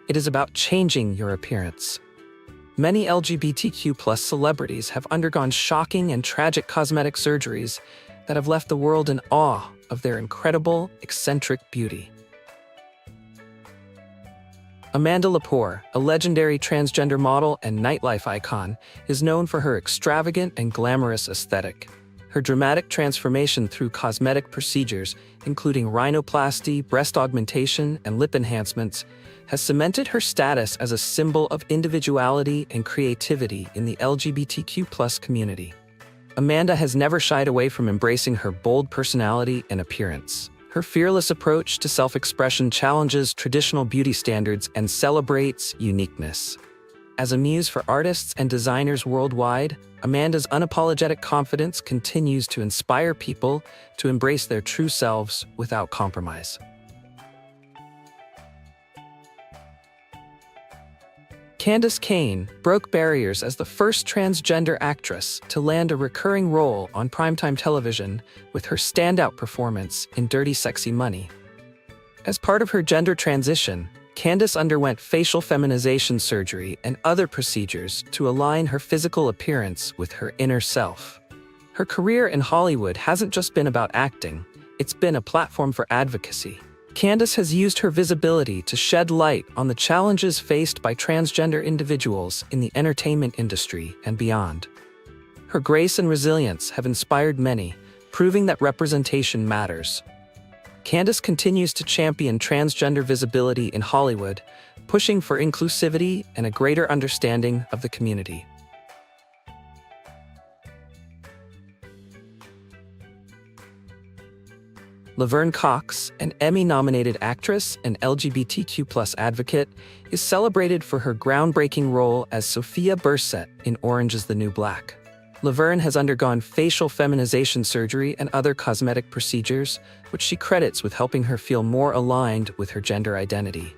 It is about changing your appearance. Many LGBTQ+ celebrities have undergone shocking and tragic cosmetic surgeries that have left the world in awe of their incredible, eccentric beauty. Amanda Lepore, a legendary transgender model and nightlife icon, is known for her extravagant and glamorous aesthetic. Her dramatic transformation through cosmetic procedures, including rhinoplasty, breast augmentation, and lip enhancements, has cemented her status as a symbol of individuality and creativity in the LGBTQ+ community. Amanda has never shied away from embracing her bold personality and appearance. Her fearless approach to self-expression challenges traditional beauty standards and celebrates uniqueness. As a muse for artists and designers worldwide, Amanda's unapologetic confidence continues to inspire people to embrace their true selves without compromise. Candace Cain broke barriers as the first transgender actress to land a recurring role on primetime television with her standout performance in Dirty Sexy Money. As part of her gender transition, Candace underwent facial feminization surgery and other procedures to align her physical appearance with her inner self. Her career in Hollywood hasn't just been about acting, it's been a platform for advocacy. Candace has used her visibility to shed light on the challenges faced by transgender individuals in the entertainment industry and beyond. Her grace and resilience have inspired many, proving that representation matters. Candace continues to champion transgender visibility in Hollywood, pushing for inclusivity and a greater understanding of the community. Laverne Cox, an Emmy-nominated actress and LGBTQ+ advocate, is celebrated for her groundbreaking role as Sophia Bursett in Orange is the New Black. Laverne has undergone facial feminization surgery and other cosmetic procedures, which she credits with helping her feel more aligned with her gender identity.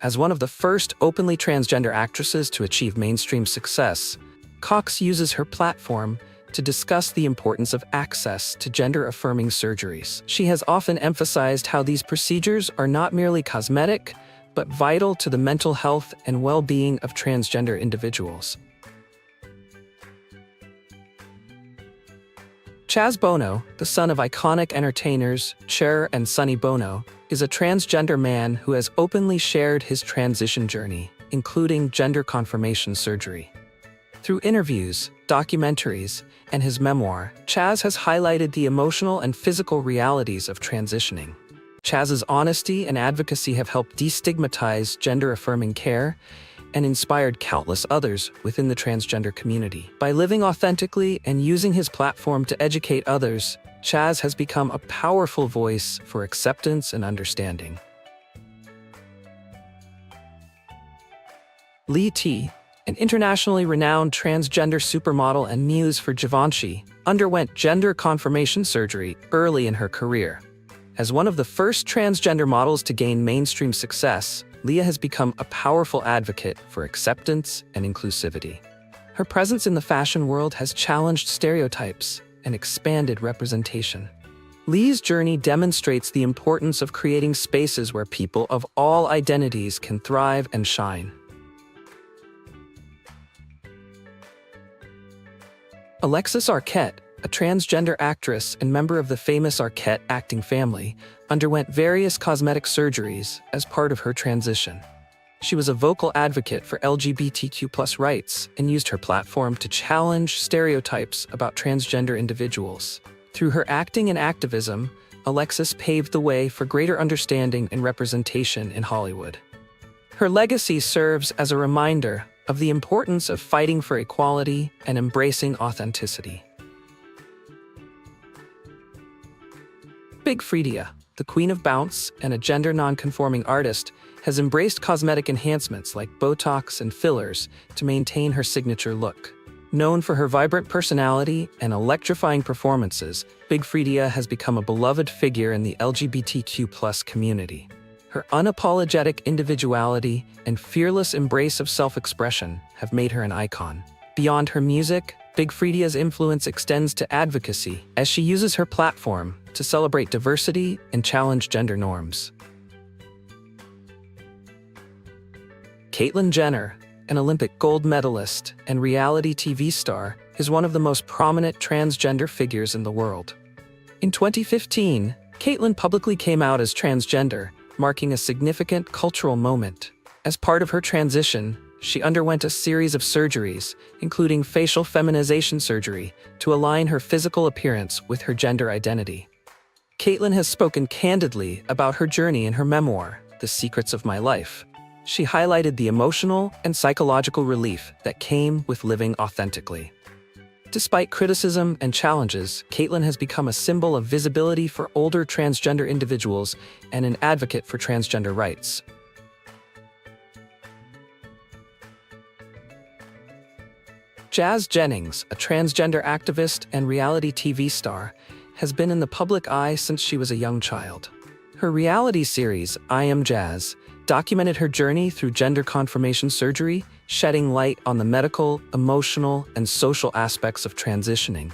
As one of the first openly transgender actresses to achieve mainstream success, Cox uses her platform to discuss the importance of access to gender-affirming surgeries. She has often emphasized how these procedures are not merely cosmetic, but vital to the mental health and well-being of transgender individuals. Chaz Bono, the son of iconic entertainers Cher and Sonny Bono, is a transgender man who has openly shared his transition journey, including gender confirmation surgery. Through interviews, documentaries, and his memoir, Chaz has highlighted the emotional and physical realities of transitioning. Chaz's honesty and advocacy have helped destigmatize gender-affirming care and inspired countless others within the transgender community. By living authentically and using his platform to educate others, Chaz has become a powerful voice for acceptance and understanding. Lee T, an internationally renowned transgender supermodel and muse for Givenchy, underwent gender confirmation surgery early in her career. As one of the first transgender models to gain mainstream success, Leah has become a powerful advocate for acceptance and inclusivity. Her presence in the fashion world has challenged stereotypes and expanded representation. Lee's journey demonstrates the importance of creating spaces where people of all identities can thrive and shine. Alexis Arquette, a transgender actress and member of the famous Arquette acting family, underwent various cosmetic surgeries as part of her transition. She was a vocal advocate for LGBTQ+ rights and used her platform to challenge stereotypes about transgender individuals. Through her acting and activism, Alexis paved the way for greater understanding and representation in Hollywood. Her legacy serves as a reminder of the importance of fighting for equality and embracing authenticity. Big Freedia, the queen of bounce and a gender non-conforming artist, has embraced cosmetic enhancements like Botox and fillers to maintain her signature look. Known for her vibrant personality and electrifying performances, Big Freedia has become a beloved figure in the LGBTQ+ community. Her unapologetic individuality and fearless embrace of self-expression have made her an icon. Beyond her music, Big Freedia's influence extends to advocacy as she uses her platform to celebrate diversity and challenge gender norms. Caitlyn Jenner, an Olympic gold medalist and reality TV star, is one of the most prominent transgender figures in the world. In 2015, Caitlyn publicly came out as transgender, marking a significant cultural moment. As part of her transition, she underwent a series of surgeries, including facial feminization surgery, to align her physical appearance with her gender identity. Caitlyn has spoken candidly about her journey in her memoir, The Secrets of My Life. She highlighted the emotional and psychological relief that came with living authentically. Despite criticism and challenges, Caitlyn has become a symbol of visibility for older transgender individuals and an advocate for transgender rights. Jazz Jennings, a transgender activist and reality TV star, has been in the public eye since she was a young child. Her reality series, I Am Jazz, documented her journey through gender confirmation surgery, shedding light on the medical, emotional, and social aspects of transitioning.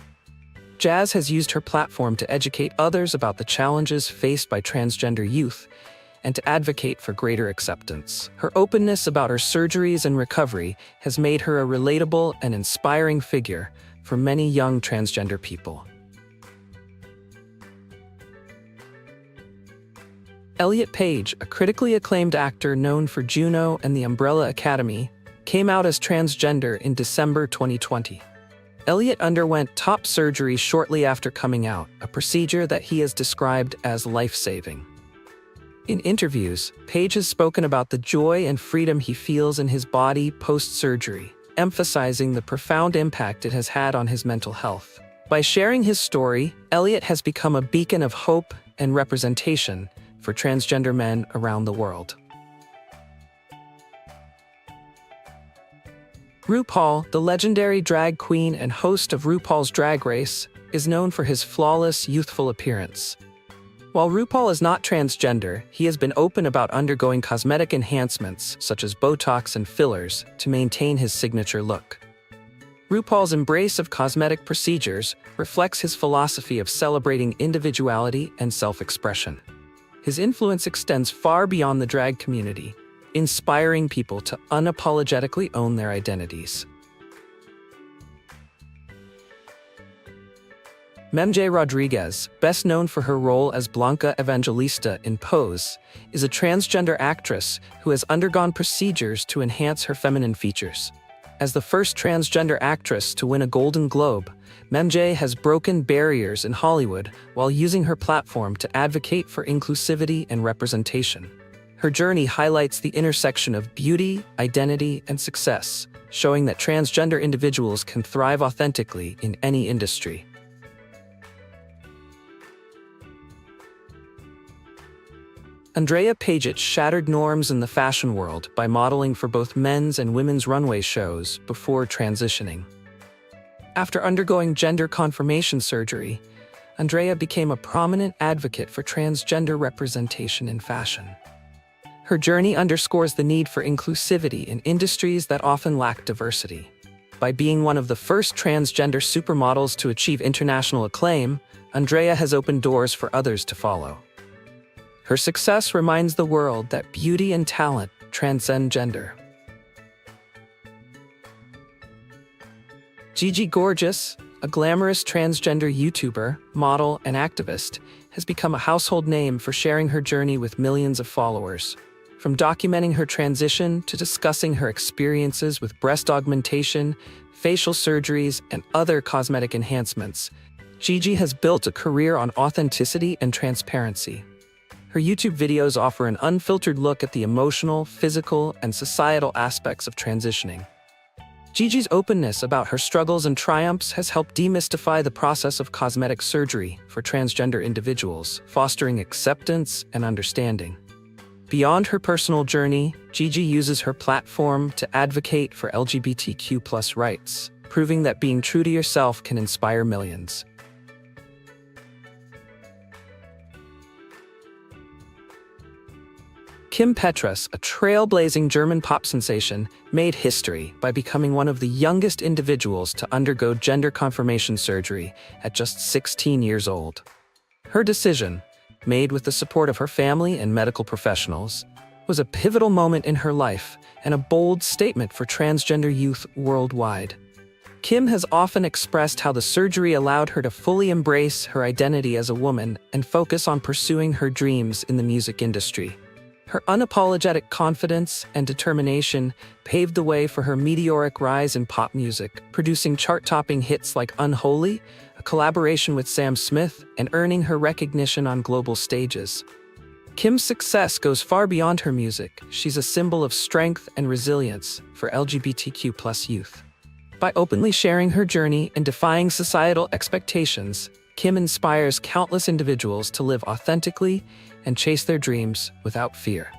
Jazz has used her platform to educate others about the challenges faced by transgender youth and to advocate for greater acceptance. Her openness about her surgeries and recovery has made her a relatable and inspiring figure for many young transgender people. Elliot Page, a critically acclaimed actor known for Juno and The Umbrella Academy, came out as transgender in December 2020. Elliot underwent top surgery shortly after coming out, a procedure that he has described as life-saving. In interviews, Page has spoken about the joy and freedom he feels in his body post-surgery, emphasizing the profound impact it has had on his mental health. By sharing his story, Elliot has become a beacon of hope and representation for transgender men around the world. RuPaul, the legendary drag queen and host of RuPaul's Drag Race, is known for his flawless, youthful appearance. While RuPaul is not transgender, he has been open about undergoing cosmetic enhancements, such as Botox and fillers, to maintain his signature look. RuPaul's embrace of cosmetic procedures reflects his philosophy of celebrating individuality and self-expression. His influence extends far beyond the drag community, inspiring people to unapologetically own their identities. MJ Rodriguez, best known for her role as Blanca Evangelista in Pose, is a transgender actress who has undergone procedures to enhance her feminine features. As the first transgender actress to win a Golden Globe, MJ has broken barriers in Hollywood while using her platform to advocate for inclusivity and representation. Her journey highlights the intersection of beauty, identity, and success, showing that transgender individuals can thrive authentically in any industry. Andrea Paget shattered norms in the fashion world by modeling for both men's and women's runway shows before transitioning. After undergoing gender confirmation surgery, Andrea became a prominent advocate for transgender representation in fashion. Her journey underscores the need for inclusivity in industries that often lack diversity. By being one of the first transgender supermodels to achieve international acclaim, Andrea has opened doors for others to follow. Her success reminds the world that beauty and talent transcend gender. Gigi Gorgeous, a glamorous transgender YouTuber, model, and activist, has become a household name for sharing her journey with millions of followers. From documenting her transition to discussing her experiences with breast augmentation, facial surgeries, and other cosmetic enhancements, Gigi has built a career on authenticity and transparency. Her YouTube videos offer an unfiltered look at the emotional, physical, and societal aspects of transitioning. Gigi's openness about her struggles and triumphs has helped demystify the process of cosmetic surgery for transgender individuals, fostering acceptance and understanding. Beyond her personal journey, Gigi uses her platform to advocate for LGBTQ+ rights, proving that being true to yourself can inspire millions. Kim Petras, a trailblazing German pop sensation, made history by becoming one of the youngest individuals to undergo gender confirmation surgery at just 16 years old. Her decision, made with the support of her family and medical professionals, was a pivotal moment in her life and a bold statement for transgender youth worldwide. Kim has often expressed how the surgery allowed her to fully embrace her identity as a woman and focus on pursuing her dreams in the music industry. Her unapologetic confidence and determination paved the way for her meteoric rise in pop music, producing chart-topping hits like Unholy, a collaboration with Sam Smith, and earning her recognition on global stages. Kim's success goes far beyond her music. She's a symbol of strength and resilience for LGBTQ+ youth. By openly sharing her journey and defying societal expectations, Kim inspires countless individuals to live authentically and chase their dreams without fear.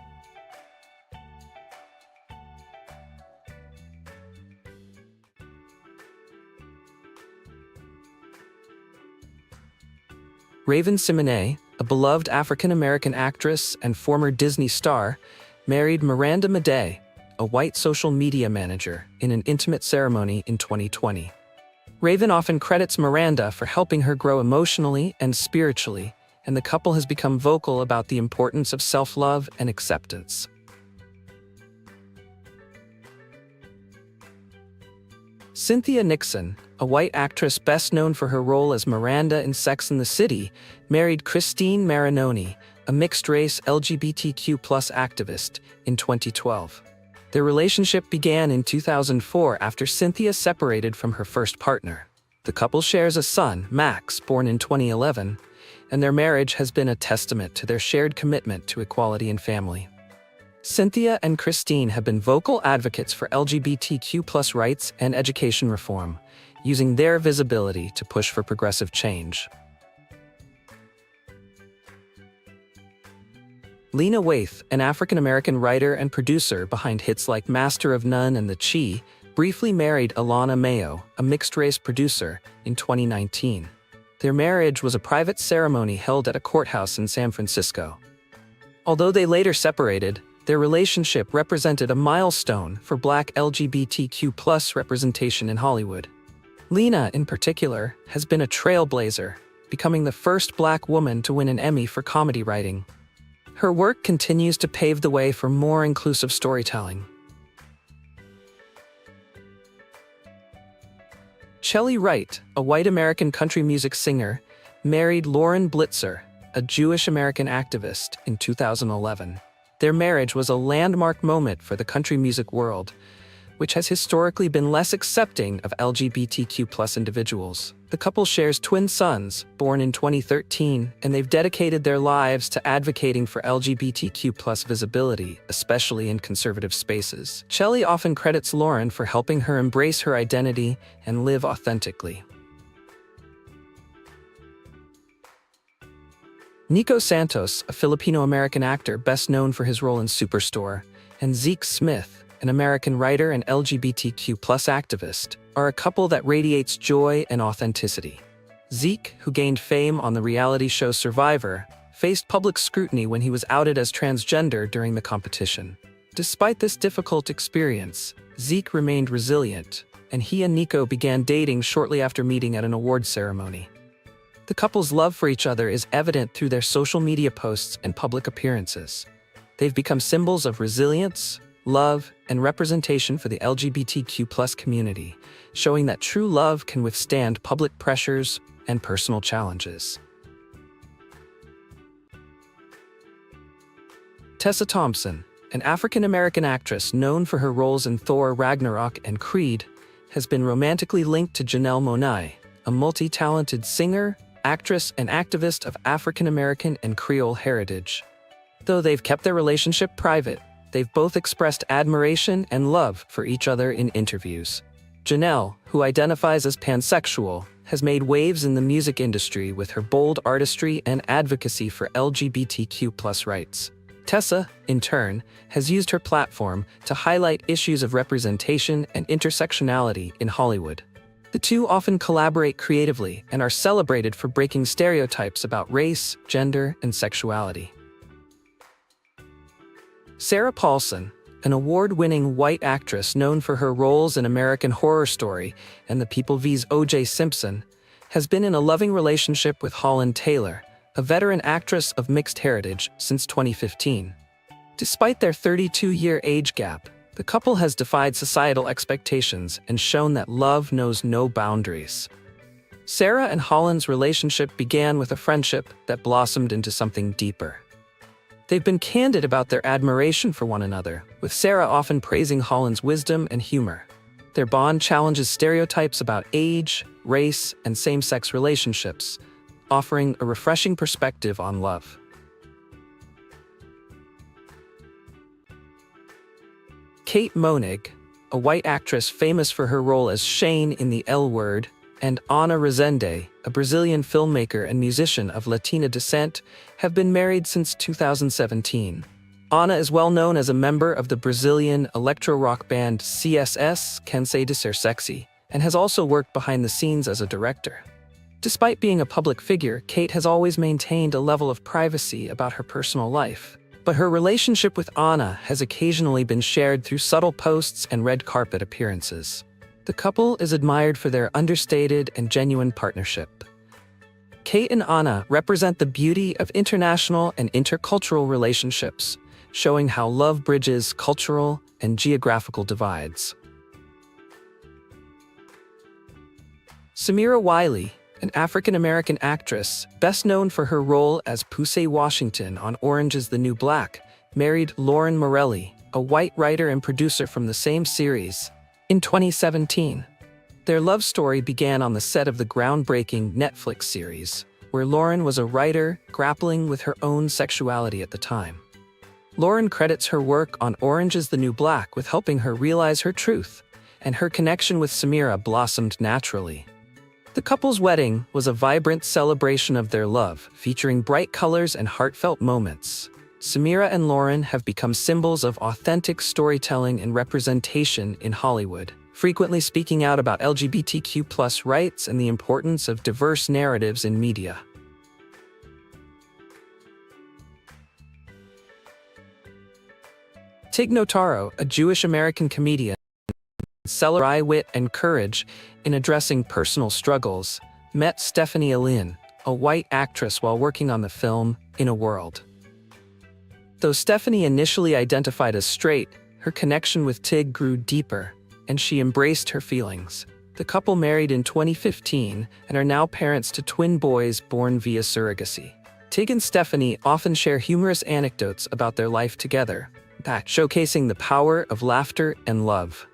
Raven-Symoné, a beloved African-American actress and former Disney star, married Miranda Madej, a white social media manager, in an intimate ceremony in 2020. Raven often credits Miranda for helping her grow emotionally and spiritually, and the couple has become vocal about the importance of self-love and acceptance. Cynthia Nixon, a white actress best known for her role as Miranda in Sex and the City, married Christine Marinoni, a mixed-race LGBTQ+ activist, in 2012. Their relationship began in 2004 after Cynthia separated from her first partner. The couple shares a son, Max, born in 2011, and their marriage has been a testament to their shared commitment to equality in family. Cynthia and Christine have been vocal advocates for LGBTQ+ rights and education reform, using their visibility to push for progressive change. Lena Waithe, an African-American writer and producer behind hits like Master of None and The Chi, briefly married Alana Mayo, a mixed-race producer, in 2019. Their marriage was a private ceremony held at a courthouse in San Francisco. Although they later separated, their relationship represented a milestone for Black LGBTQ+ representation in Hollywood. Lena, in particular, has been a trailblazer, becoming the first Black woman to win an Emmy for comedy writing. Her work continues to pave the way for more inclusive storytelling. Chely Wright, a white American country music singer, married Lauren Blitzer, a Jewish-American activist, in 2011. Their marriage was a landmark moment for the country music world, which has historically been less accepting of LGBTQ+ individuals. The couple shares twin sons, born in 2013, and they've dedicated their lives to advocating for LGBTQ+ visibility, especially in conservative spaces. Chely often credits Lauren for helping her embrace her identity and live authentically. Nico Santos, a Filipino-American actor best known for his role in Superstore, and Zeke Smith, an American writer and LGBTQ+ activist, are a couple that radiates joy and authenticity. Zeke, who gained fame on the reality show Survivor, faced public scrutiny when he was outed as transgender during the competition. Despite this difficult experience, Zeke remained resilient, and he and Nico began dating shortly after meeting at an awards ceremony. The couple's love for each other is evident through their social media posts and public appearances. They've become symbols of resilience, love, and representation for the LGBTQ+ community, showing that true love can withstand public pressures and personal challenges. Tessa Thompson, an African-American actress known for her roles in Thor Ragnarok and Creed, has been romantically linked to Janelle Monáe, a multi-talented singer, actress, and activist of African-American and Creole heritage. Though they've kept their relationship private, they've both expressed admiration and love for each other in interviews. Janelle, who identifies as pansexual, has made waves in the music industry with her bold artistry and advocacy for LGBTQ+ rights. Tessa, in turn, has used her platform to highlight issues of representation and intersectionality in Hollywood. The two often collaborate creatively and are celebrated for breaking stereotypes about race, gender, and sexuality. Sarah Paulson, an award-winning white actress known for her roles in American Horror Story and The People vs. O.J. Simpson, has been in a loving relationship with Holland Taylor, a veteran actress of mixed heritage, since 2015. Despite their 32-year age gap, the couple has defied societal expectations and shown that love knows no boundaries. Sarah and Holland's relationship began with a friendship that blossomed into something deeper. They've been candid about their admiration for one another, with Sarah often praising Holland's wisdom and humor. Their bond challenges stereotypes about age, race, and same-sex relationships, offering a refreshing perspective on love. Kate Monig, a white actress famous for her role as Shane in The L Word, and Ana Resende, a Brazilian filmmaker and musician of Latina descent, have been married since 2017. Ana is well known as a member of the Brazilian electro-rock band CSS, Cansei de Ser Sexy, and has also worked behind the scenes as a director. Despite being a public figure, Kate has always maintained a level of privacy about her personal life. But her relationship with Ana has occasionally been shared through subtle posts and red carpet appearances. The couple is admired for their understated and genuine partnership. Kate and Ana represent the beauty of international and intercultural relationships, showing how love bridges cultural and geographical divides. Samira Wiley, an African-American actress, best known for her role as Pusey Washington on Orange is the New Black, married Lauren Morelli, a white writer and producer from the same series, in 2017. Their love story began on the set of the groundbreaking Netflix series, where Lauren was a writer grappling with her own sexuality at the time. Lauren credits her work on Orange is the New Black with helping her realize her truth, and her connection with Samira blossomed naturally. The couple's wedding was a vibrant celebration of their love, featuring bright colors and heartfelt moments. Samira and Lauren have become symbols of authentic storytelling and representation in Hollywood, frequently speaking out about LGBTQ+ rights and the importance of diverse narratives in media. Tig Notaro, a Jewish-American comedian, celebrates wit and courage in addressing personal struggles, met Stephanie Allin, a white actress, while working on the film In a World. Though Stephanie initially identified as straight, her connection with Tig grew deeper, and she embraced her feelings. The couple married in 2015 and are now parents to twin boys born via surrogacy. Tig and Stephanie often share humorous anecdotes about their life together, showcasing the power of laughter and love.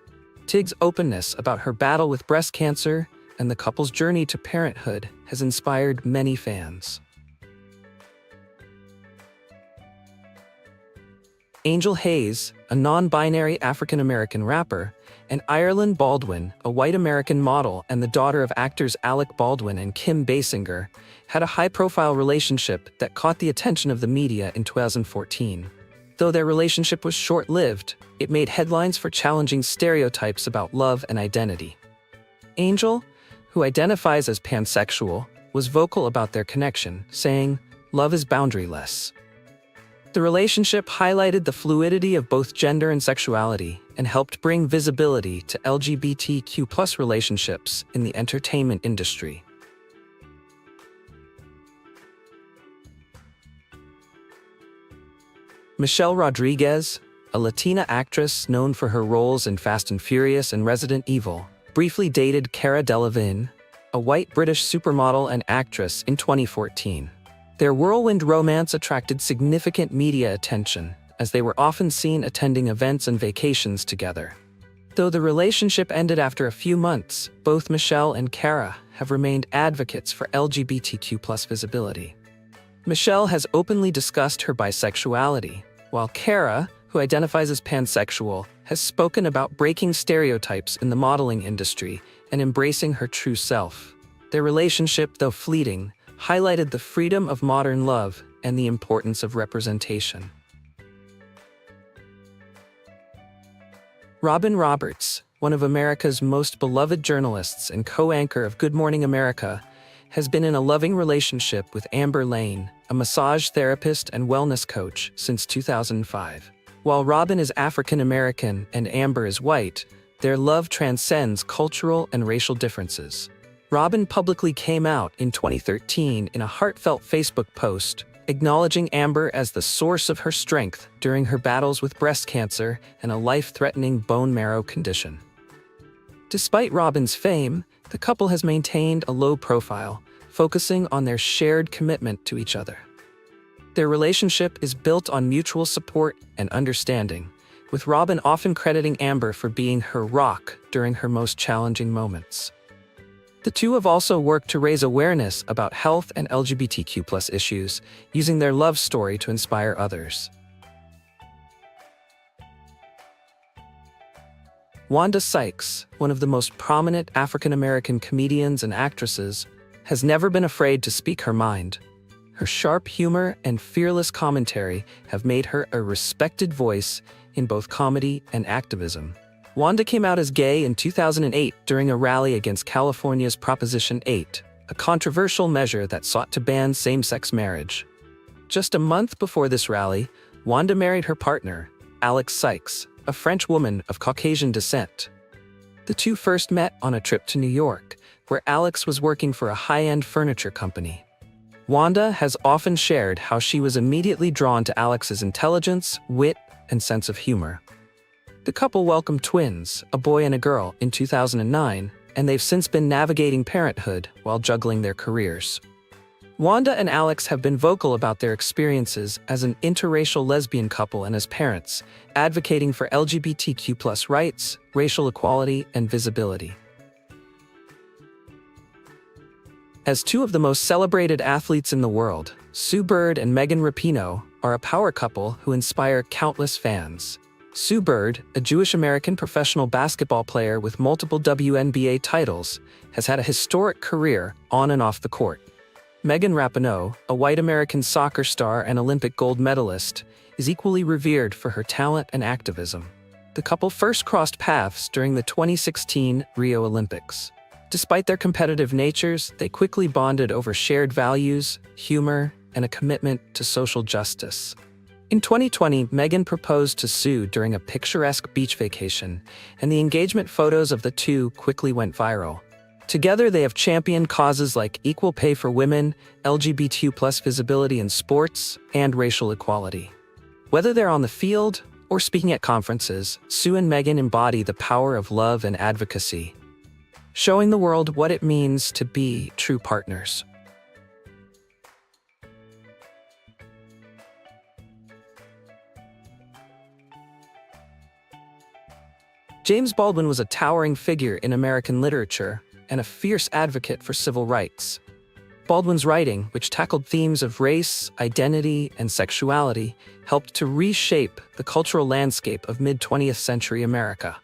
Tig's openness about her battle with breast cancer and the couple's journey to parenthood has inspired many fans. Angel Hayes, a non-binary African-American rapper, and Ireland Baldwin, a white American model and the daughter of actors Alec Baldwin and Kim Basinger, had a high-profile relationship that caught the attention of the media in 2014. Though their relationship was short-lived, it made headlines for challenging stereotypes about love and identity. Angel, who identifies as pansexual, was vocal about their connection, saying, "Love is boundaryless." The relationship highlighted the fluidity of both gender and sexuality and helped bring visibility to LGBTQ+ relationships in the entertainment industry. Michelle Rodriguez, a Latina actress known for her roles in Fast and Furious and Resident Evil, briefly dated Cara Delevingne, a white British supermodel and actress, in 2014. Their whirlwind romance attracted significant media attention, as they were often seen attending events and vacations together. Though the relationship ended after a few months, both Michelle and Cara have remained advocates for LGBTQ+ visibility. Michelle has openly discussed her bisexuality, while Cara, who identifies as pansexual, has spoken about breaking stereotypes in the modeling industry and embracing her true self. Their relationship, though fleeting, highlighted the freedom of modern love and the importance of representation. Robin Roberts, one of America's most beloved journalists and co-anchor of Good Morning America, has been in a loving relationship with Amber Lane, a massage therapist and wellness coach, since 2005. While Robin is African American and Amber is white, their love transcends cultural and racial differences. Robin publicly came out in 2013 in a heartfelt Facebook post, acknowledging Amber as the source of her strength during her battles with breast cancer and a life-threatening bone marrow condition. Despite Robin's fame, the couple has maintained a low profile, focusing on their shared commitment to each other. Their relationship is built on mutual support and understanding, with Robin often crediting Amber for being her rock during her most challenging moments. The two have also worked to raise awareness about health and LGBTQ+ issues, using their love story to inspire others. Wanda Sykes, one of the most prominent African-American comedians and actresses, has never been afraid to speak her mind. Her sharp humor and fearless commentary have made her a respected voice in both comedy and activism. Wanda came out as gay in 2008 during a rally against California's Proposition 8, a controversial measure that sought to ban same-sex marriage. Just a month before this rally, Wanda married her partner, Alex Sykes, a French woman of Caucasian descent. The two first met on a trip to New York, where Alex was working for a high-end furniture company. Wanda has often shared how she was immediately drawn to Alex's intelligence, wit, and sense of humor. The couple welcomed twins, a boy and a girl, in 2009, and they've since been navigating parenthood while juggling their careers. Wanda and Alex have been vocal about their experiences as an interracial lesbian couple and as parents, advocating for LGBTQ+ rights, racial equality, and visibility. As two of the most celebrated athletes in the world, Sue Bird and Megan Rapinoe are a power couple who inspire countless fans. Sue Bird, a Jewish-American professional basketball player with multiple WNBA titles, has had a historic career on and off the court. Megan Rapinoe, a white American soccer star and Olympic gold medalist, is equally revered for her talent and activism. The couple first crossed paths during the 2016 Rio Olympics. Despite their competitive natures, they quickly bonded over shared values, humor, and a commitment to social justice. In 2020, Megan proposed to Sue during a picturesque beach vacation, and the engagement photos of the two quickly went viral. Together, they have championed causes like equal pay for women, LGBTQ+ visibility in sports, and racial equality. Whether they're on the field or speaking at conferences, Sue and Megan embody the power of love and advocacy, showing the world what it means to be true partners. James Baldwin was a towering figure in American literature and a fierce advocate for civil rights. Baldwin's writing, which tackled themes of race, identity, and sexuality, helped to reshape the cultural landscape of mid-20th century America.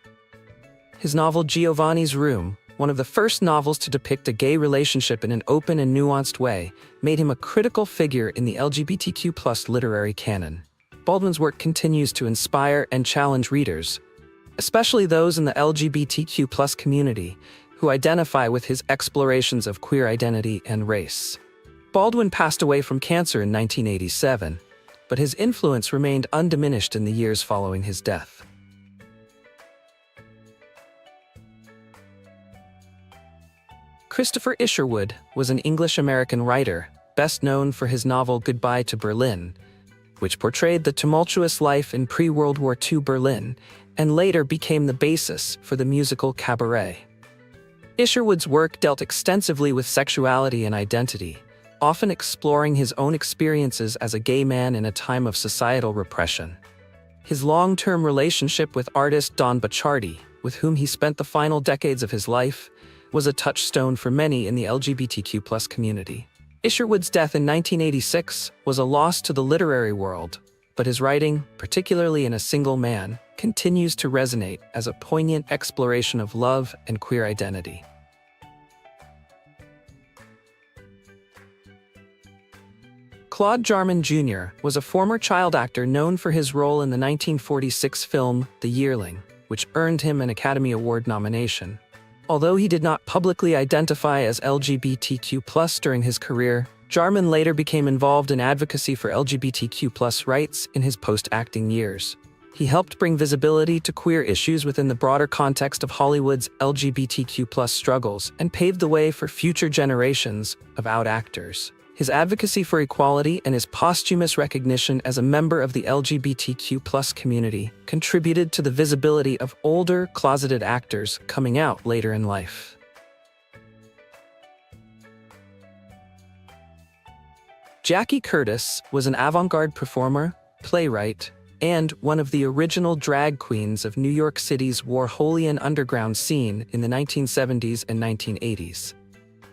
His novel Giovanni's Room, one of the first novels to depict a gay relationship in an open and nuanced way, made him a critical figure in the LGBTQ+ literary canon. Baldwin's work continues to inspire and challenge readers, especially those in the LGBTQ+ community, who identify with his explorations of queer identity and race. Baldwin passed away from cancer in 1987, but his influence remained undiminished in the years following his death. Christopher Isherwood was an English-American writer, best known for his novel Goodbye to Berlin, which portrayed the tumultuous life in pre-World War II Berlin and later became the basis for the musical Cabaret. Isherwood's work dealt extensively with sexuality and identity, often exploring his own experiences as a gay man in a time of societal repression. His long-term relationship with artist Don Bachardy, with whom he spent the final decades of his life, was a touchstone for many in the LGBTQ+ community. Isherwood's death in 1986 was a loss to the literary world, but his writing, particularly in A Single Man, continues to resonate as a poignant exploration of love and queer identity. Claude Jarman Jr. was a former child actor known for his role in the 1946 film The Yearling, which earned him an Academy Award nomination. Although he did not publicly identify as LGBTQ+ during his career, Jarman later became involved in advocacy for LGBTQ+ rights in his post-acting years. He helped bring visibility to queer issues within the broader context of Hollywood's LGBTQ+ struggles and paved the way for future generations of out actors. His advocacy for equality and his posthumous recognition as a member of the LGBTQ+ community contributed to the visibility of older, closeted actors coming out later in life. Jackie Curtis was an avant-garde performer, playwright, and one of the original drag queens of New York City's Warholian underground scene in the 1970s and 1980s.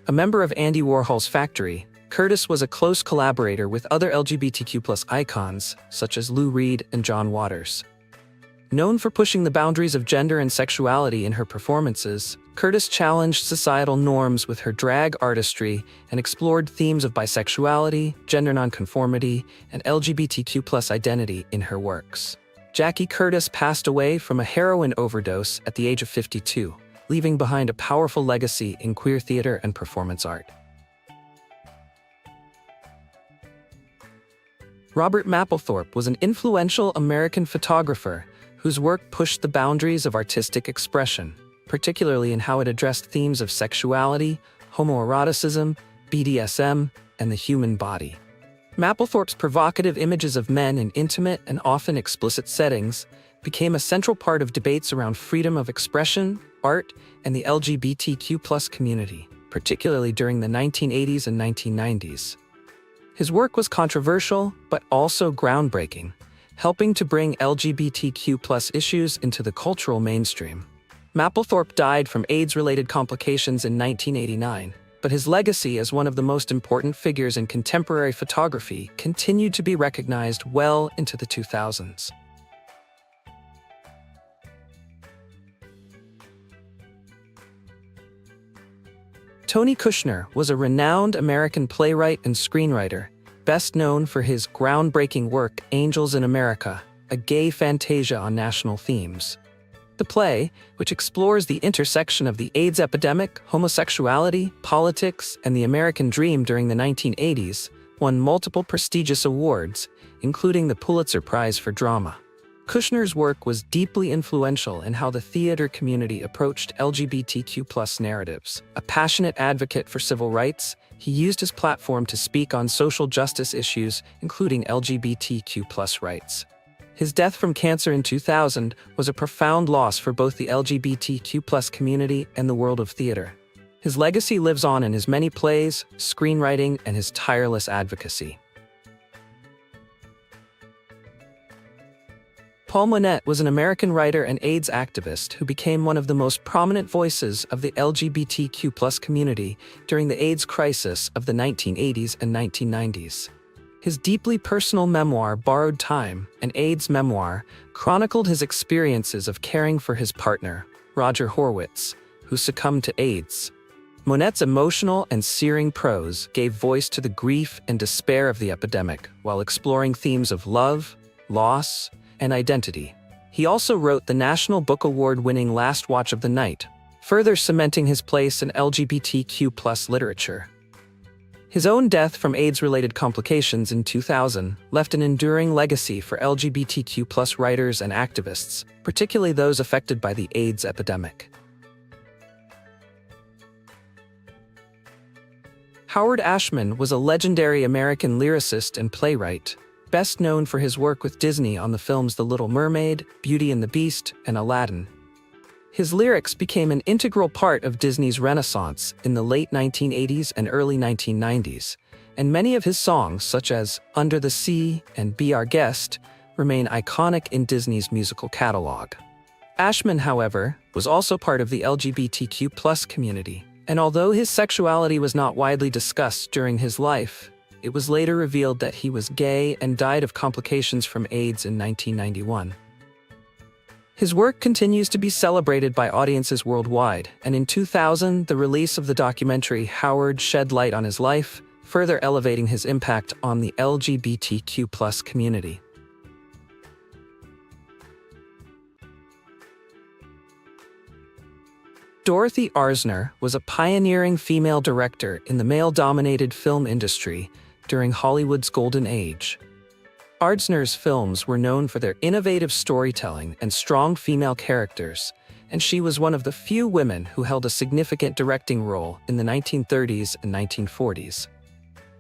A member of Andy Warhol's Factory, Curtis was a close collaborator with other LGBTQ+ icons, such as Lou Reed and John Waters. Known for pushing the boundaries of gender and sexuality in her performances, Curtis challenged societal norms with her drag artistry and explored themes of bisexuality, gender nonconformity, and LGBTQ+ identity in her works. Jackie Curtis passed away from a heroin overdose at the age of 52, leaving behind a powerful legacy in queer theater and performance art. Robert Mapplethorpe was an influential American photographer whose work pushed the boundaries of artistic expression, particularly in how it addressed themes of sexuality, homoeroticism, BDSM, and the human body. Mapplethorpe's provocative images of men in intimate and often explicit settings became a central part of debates around freedom of expression, art, and the LGBTQ+ community, particularly during the 1980s and 1990s. His work was controversial, but also groundbreaking, helping to bring LGBTQ+ issues into the cultural mainstream. Mapplethorpe died from AIDS-related complications in 1989, but his legacy as one of the most important figures in contemporary photography continued to be recognized well into the 2000s. Tony Kushner was a renowned American playwright and screenwriter, best known for his groundbreaking work Angels in America, a gay fantasia on national themes. The play, which explores the intersection of the AIDS epidemic, homosexuality, politics, and the American dream during the 1980s, won multiple prestigious awards, including the Pulitzer Prize for Drama. Kushner's work was deeply influential in how the theater community approached LGBTQ+ narratives. A passionate advocate for civil rights, he used his platform to speak on social justice issues, including LGBTQ+ rights. His death from cancer in 2000 was a profound loss for both the LGBTQ+ community and the world of theater. His legacy lives on in his many plays, screenwriting, and his tireless advocacy. Paul Monette was an American writer and AIDS activist who became one of the most prominent voices of the LGBTQ+ community during the AIDS crisis of the 1980s and 1990s. His deeply personal memoir, Borrowed Time, an AIDS memoir, chronicled his experiences of caring for his partner, Roger Horwitz, who succumbed to AIDS. Monette's emotional and searing prose gave voice to the grief and despair of the epidemic while exploring themes of love, loss, and identity. He also wrote the National Book Award-winning Last Watch of the Night, further cementing his place in LGBTQ+ literature. His own death from AIDS-related complications in 2000 left an enduring legacy for LGBTQ+ writers and activists, particularly those affected by the AIDS epidemic. Howard Ashman was a legendary American lyricist and playwright, best known for his work with Disney on the films The Little Mermaid, Beauty and the Beast, and Aladdin. His lyrics became an integral part of Disney's renaissance in the late 1980s and early 1990s, and many of his songs, such as Under the Sea and Be Our Guest, remain iconic in Disney's musical catalog. Ashman, however, was also part of the LGBTQ+ community, and although his sexuality was not widely discussed during his life, it was later revealed that he was gay and died of complications from AIDS in 1991. His work continues to be celebrated by audiences worldwide, and in 2000, the release of the documentary Howard shed light on his life, further elevating his impact on the LGBTQ+ community. Dorothy Arzner was a pioneering female director in the male-dominated film industry during Hollywood's golden age. Arzner's films were known for their innovative storytelling and strong female characters, and she was one of the few women who held a significant directing role in the 1930s and 1940s.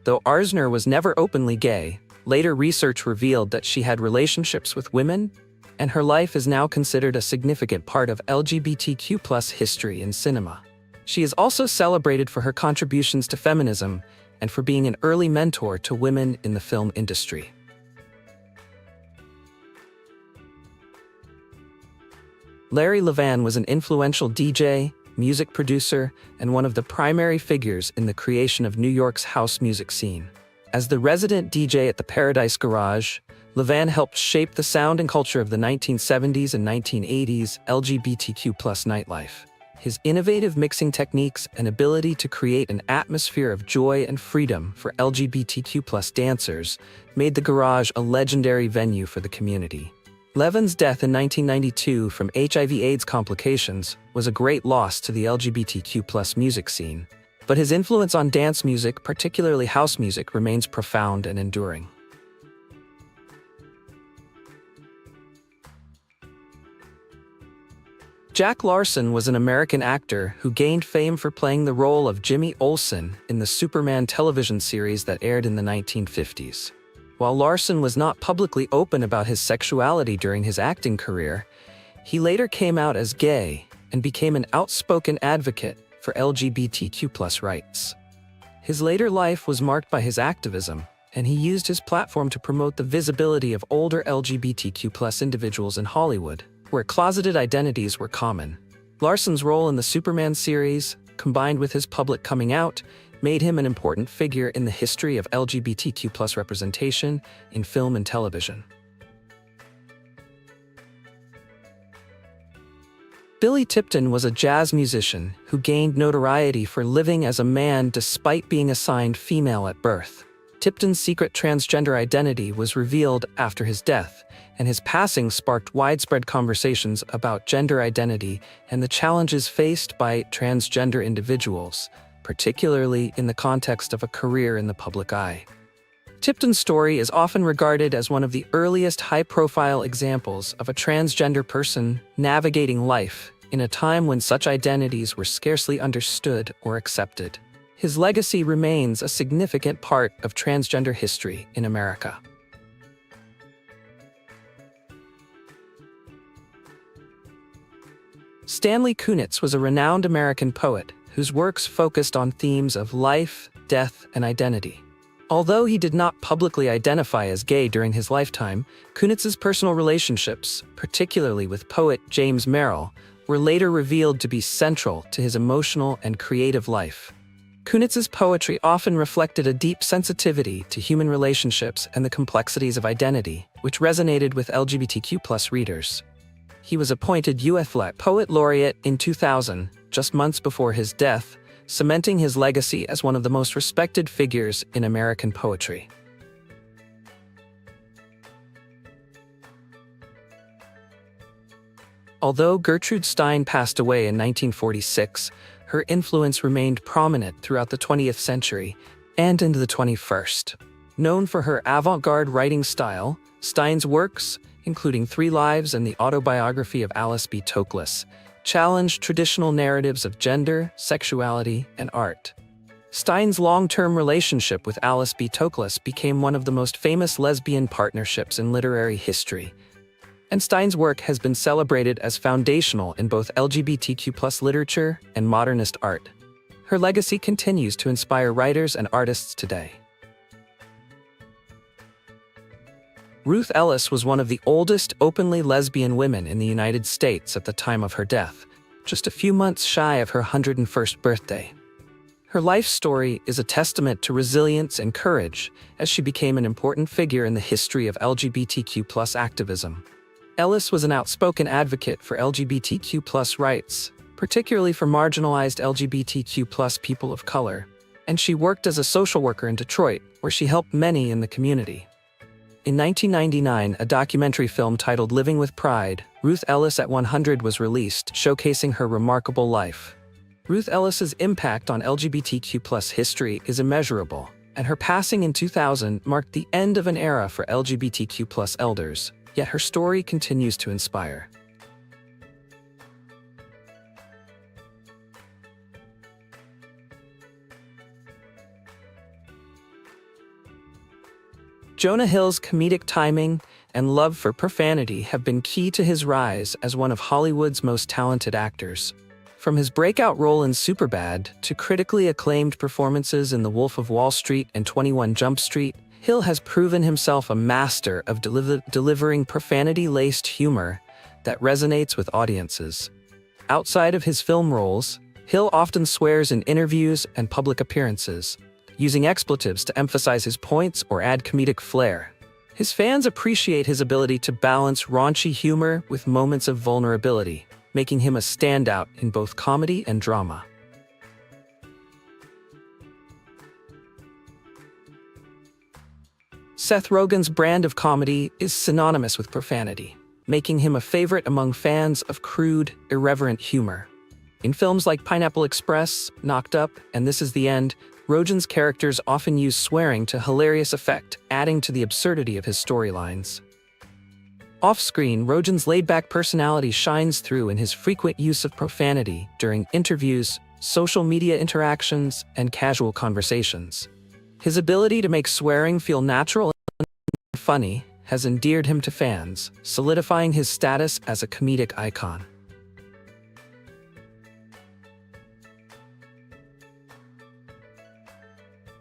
Though Arzner was never openly gay, later research revealed that she had relationships with women, and her life is now considered a significant part of LGBTQ+ history in cinema. She is also celebrated for her contributions to feminism and for being an early mentor to women in the film industry. Larry Levan was an influential DJ, music producer, and one of the primary figures in the creation of New York's house music scene. As the resident DJ at the Paradise Garage, Levan helped shape the sound and culture of the 1970s and 1980s LGBTQ+ nightlife. His innovative mixing techniques and ability to create an atmosphere of joy and freedom for LGBTQ+ dancers made the Garage a legendary venue for the community. Levan's death in 1992 from HIV/AIDS complications was a great loss to the LGBTQ+ music scene, but his influence on dance music, particularly house music, remains profound and enduring. Jack Larson was an American actor who gained fame for playing the role of Jimmy Olsen in the Superman television series that aired in the 1950s. While Larson was not publicly open about his sexuality during his acting career, he later came out as gay and became an outspoken advocate for LGBTQ+ rights. His later life was marked by his activism, and he used his platform to promote the visibility of older LGBTQ+ individuals in Hollywood, where closeted identities were common. Larson's role in the Superman series, combined with his public coming out, made him an important figure in the history of LGBTQ+ representation in film and television. Billy Tipton was a jazz musician who gained notoriety for living as a man despite being assigned female at birth. Tipton's secret transgender identity was revealed after his death, and his passing sparked widespread conversations about gender identity and the challenges faced by transgender individuals, particularly in the context of a career in the public eye. Tipton's story is often regarded as one of the earliest high-profile examples of a transgender person navigating life in a time when such identities were scarcely understood or accepted. His legacy remains a significant part of transgender history in America. Stanley Kunitz was a renowned American poet whose works focused on themes of life, death, and identity. Although he did not publicly identify as gay during his lifetime, Kunitz's personal relationships, particularly with poet James Merrill, were later revealed to be central to his emotional and creative life. Kunitz's poetry often reflected a deep sensitivity to human relationships and the complexities of identity, which resonated with LGBTQ+ readers. He was appointed UFLET Poet Laureate in 2000, just months before his death, cementing his legacy as one of the most respected figures in American poetry. Although Gertrude Stein passed away in 1946, her influence remained prominent throughout the 20th century and into the 21st. Known for her avant-garde writing style, Stein's works, including 3 Lives and the autobiography of Alice B. Toklas, challenged traditional narratives of gender, sexuality, and art. Stein's long-term relationship with Alice B. Toklas became one of the most famous lesbian partnerships in literary history, and Stein's work has been celebrated as foundational in both LGBTQ+ literature and modernist art. Her legacy continues to inspire writers and artists today. Ruth Ellis was one of the oldest openly lesbian women in the United States at the time of her death, just a few months shy of her 101st birthday. Her life story is a testament to resilience and courage, as she became an important figure in the history of LGBTQ+ activism. Ellis was an outspoken advocate for LGBTQ+ rights, particularly for marginalized LGBTQ+ people of color, and she worked as a social worker in Detroit, where she helped many in the community. In 1999, a documentary film titled Living with Pride, Ruth Ellis at 100 was released, showcasing her remarkable life. Ruth Ellis's impact on LGBTQ+ history is immeasurable, and her passing in 2000 marked the end of an era for LGBTQ+ elders, yet her story continues to inspire. Jonah Hill's comedic timing and love for profanity have been key to his rise as one of Hollywood's most talented actors. From his breakout role in Superbad to critically acclaimed performances in The Wolf of Wall Street and 21 Jump Street, Hill has proven himself a master of delivering profanity-laced humor that resonates with audiences. Outside of his film roles, Hill often swears in interviews and public appearances, using expletives to emphasize his points or add comedic flair. His fans appreciate his ability to balance raunchy humor with moments of vulnerability, making him a standout in both comedy and drama. Seth Rogen's brand of comedy is synonymous with profanity, making him a favorite among fans of crude, irreverent humor. In films like Pineapple Express, Knocked Up, and This Is the End, Rogen's characters often use swearing to hilarious effect, adding to the absurdity of his storylines. Off-screen, Rogen's laid-back personality shines through in his frequent use of profanity during interviews, social media interactions, and casual conversations. His ability to make swearing feel natural and funny has endeared him to fans, solidifying his status as a comedic icon.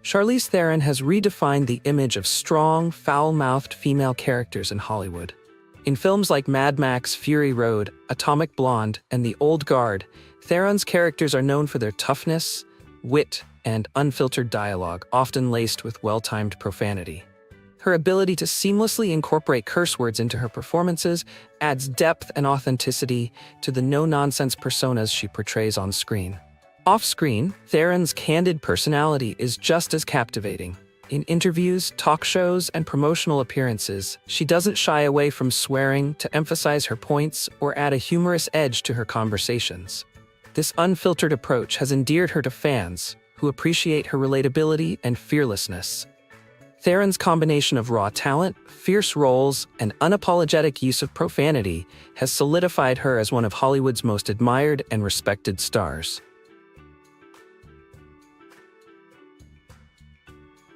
Charlize Theron has redefined the image of strong, foul-mouthed female characters in Hollywood. In films like Mad Max, Fury Road, Atomic Blonde, and The Old Guard, Theron's characters are known for their toughness, wit, and unfiltered dialogue, often laced with well-timed profanity. Her ability to seamlessly incorporate curse words into her performances adds depth and authenticity to the no-nonsense personas she portrays on screen. Off-screen, Theron's candid personality is just as captivating. In interviews, talk shows, and promotional appearances, she doesn't shy away from swearing to emphasize her points or add a humorous edge to her conversations. This unfiltered approach has endeared her to fans, who appreciate her relatability and fearlessness. Theron's combination of raw talent, fierce roles, and unapologetic use of profanity has solidified her as one of Hollywood's most admired and respected stars.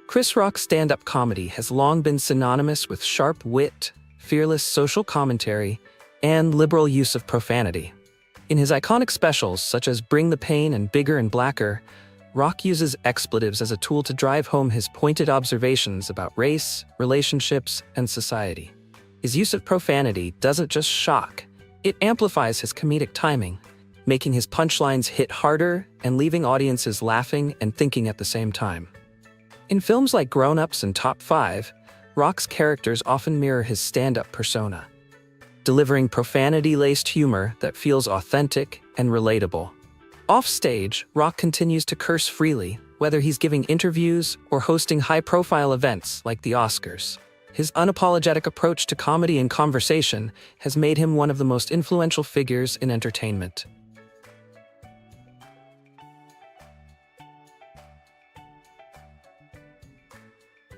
Chris Rock's stand-up comedy has long been synonymous with sharp wit, fearless social commentary, and liberal use of profanity. In his iconic specials, such as Bring the Pain and Bigger and Blacker, Rock uses expletives as a tool to drive home his pointed observations about race, relationships, and society. His use of profanity doesn't just shock, it amplifies his comedic timing, making his punchlines hit harder and leaving audiences laughing and thinking at the same time. In films like Grown Ups and Top 5, Rock's characters often mirror his stand-up persona, delivering profanity-laced humor that feels authentic and relatable. Offstage, Rock continues to curse freely, whether he's giving interviews or hosting high-profile events like the Oscars. His unapologetic approach to comedy and conversation has made him one of the most influential figures in entertainment.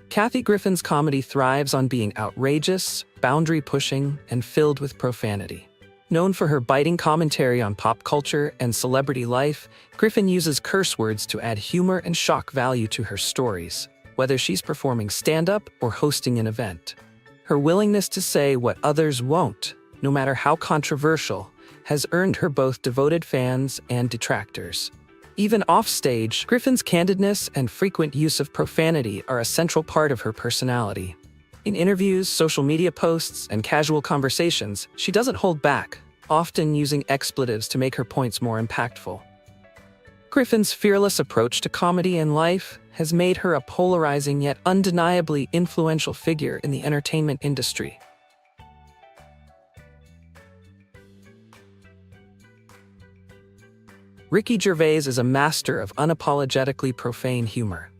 Kathy Griffin's comedy thrives on being outrageous, boundary-pushing, and filled with profanity. Known for her biting commentary on pop culture and celebrity life, Griffin uses curse words to add humor and shock value to her stories, whether she's performing stand-up or hosting an event. Her willingness to say what others won't, no matter how controversial, has earned her both devoted fans and detractors. Even offstage, Griffin's candidness and frequent use of profanity are a central part of her personality. In interviews, social media posts, and casual conversations, she doesn't hold back, often using expletives to make her points more impactful. Griffin's fearless approach to comedy and life has made her a polarizing yet undeniably influential figure in the entertainment industry. Ricky Gervais is a master of unapologetically profane humor.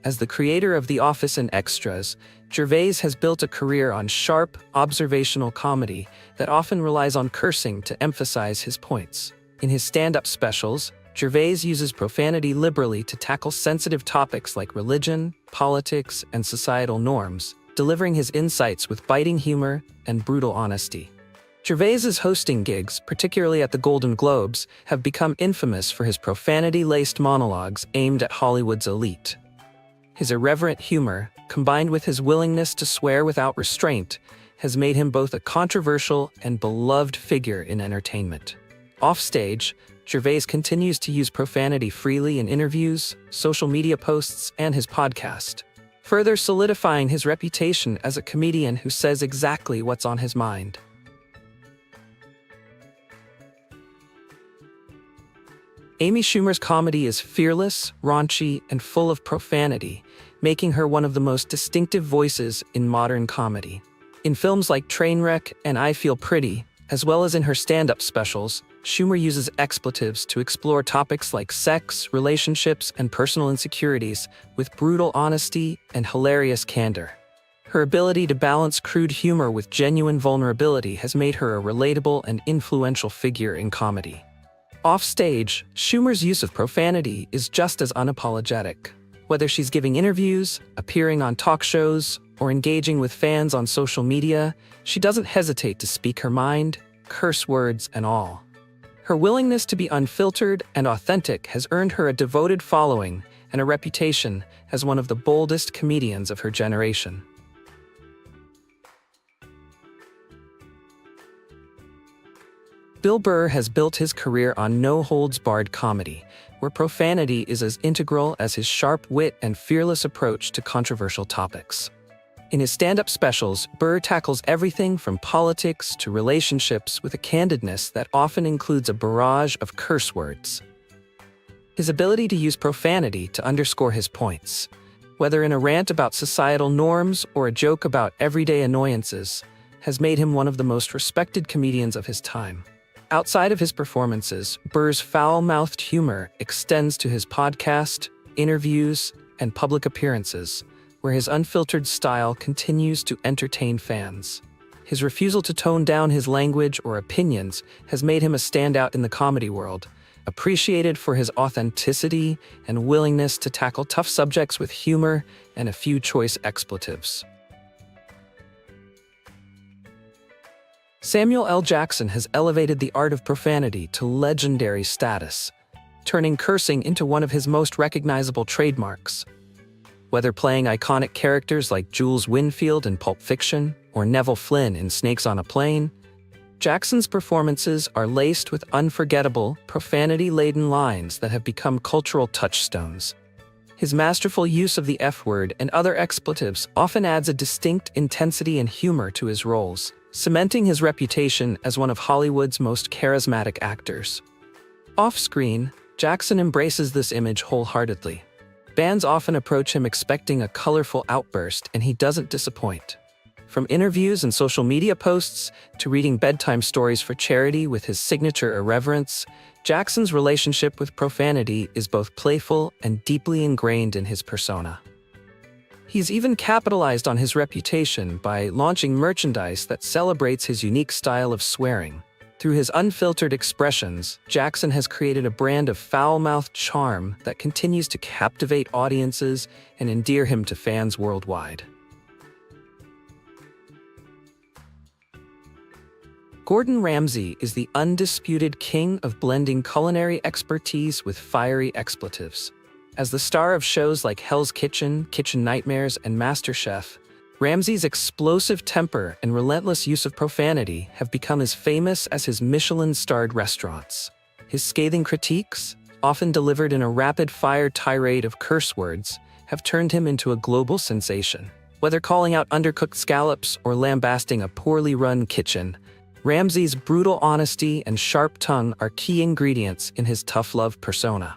As the creator of The Office and Extras, Gervais has built a career on sharp, observational comedy that often relies on cursing to emphasize his points. In his stand-up specials, Gervais uses profanity liberally to tackle sensitive topics like religion, politics, and societal norms, delivering his insights with biting humor and brutal honesty. Gervais's hosting gigs, particularly at the Golden Globes, have become infamous for his profanity-laced monologues aimed at Hollywood's elite. His irreverent humor, combined with his willingness to swear without restraint, has made him both a controversial and beloved figure in entertainment. Offstage, Gervais continues to use profanity freely in interviews, social media posts, and his podcast, further solidifying his reputation as a comedian who says exactly what's on his mind. Amy Schumer's comedy is fearless, raunchy, and full of profanity, making her one of the most distinctive voices in modern comedy. In films like Trainwreck and I Feel Pretty, as well as in her stand-up specials, Schumer uses expletives to explore topics like sex, relationships, and personal insecurities with brutal honesty and hilarious candor. Her ability to balance crude humor with genuine vulnerability has made her a relatable and influential figure in comedy. Offstage, Schumer's use of profanity is just as unapologetic. Whether she's giving interviews, appearing on talk shows, or engaging with fans on social media, she doesn't hesitate to speak her mind, curse words and all. Her willingness to be unfiltered and authentic has earned her a devoted following and a reputation as one of the boldest comedians of her generation. Bill Burr has built his career on no-holds-barred comedy, where profanity is as integral as his sharp wit and fearless approach to controversial topics. In his stand-up specials, Burr tackles everything from politics to relationships with a candidness that often includes a barrage of curse words. His ability to use profanity to underscore his points, whether in a rant about societal norms or a joke about everyday annoyances, has made him one of the most respected comedians of his time. Outside of his performances, Burr's foul-mouthed humor extends to his podcast, interviews, and public appearances, where his unfiltered style continues to entertain fans. His refusal to tone down his language or opinions has made him a standout in the comedy world, appreciated for his authenticity and willingness to tackle tough subjects with humor and a few choice expletives. Samuel L. Jackson has elevated the art of profanity to legendary status, turning cursing into one of his most recognizable trademarks. Whether playing iconic characters like Jules Winfield in Pulp Fiction or Neville Flynn in Snakes on a Plane, Jackson's performances are laced with unforgettable, profanity-laden lines that have become cultural touchstones. His masterful use of the F-word and other expletives often adds a distinct intensity and humor to his roles, cementing his reputation as one of Hollywood's most charismatic actors. Off-screen, Jackson embraces this image wholeheartedly. Fans often approach him expecting a colorful outburst, and he doesn't disappoint. From interviews and social media posts to reading bedtime stories for charity with his signature irreverence, Jackson's relationship with profanity is both playful and deeply ingrained in his persona. He's even capitalized on his reputation by launching merchandise that celebrates his unique style of swearing. Through his unfiltered expressions, Jackson has created a brand of foul-mouthed charm that continues to captivate audiences and endear him to fans worldwide. Gordon Ramsay is the undisputed king of blending culinary expertise with fiery expletives. As the star of shows like Hell's Kitchen, Kitchen Nightmares, and MasterChef, Ramsay's explosive temper and relentless use of profanity have become as famous as his Michelin-starred restaurants. His scathing critiques, often delivered in a rapid-fire tirade of curse words, have turned him into a global sensation. Whether calling out undercooked scallops or lambasting a poorly run kitchen, Ramsay's brutal honesty and sharp tongue are key ingredients in his tough love persona.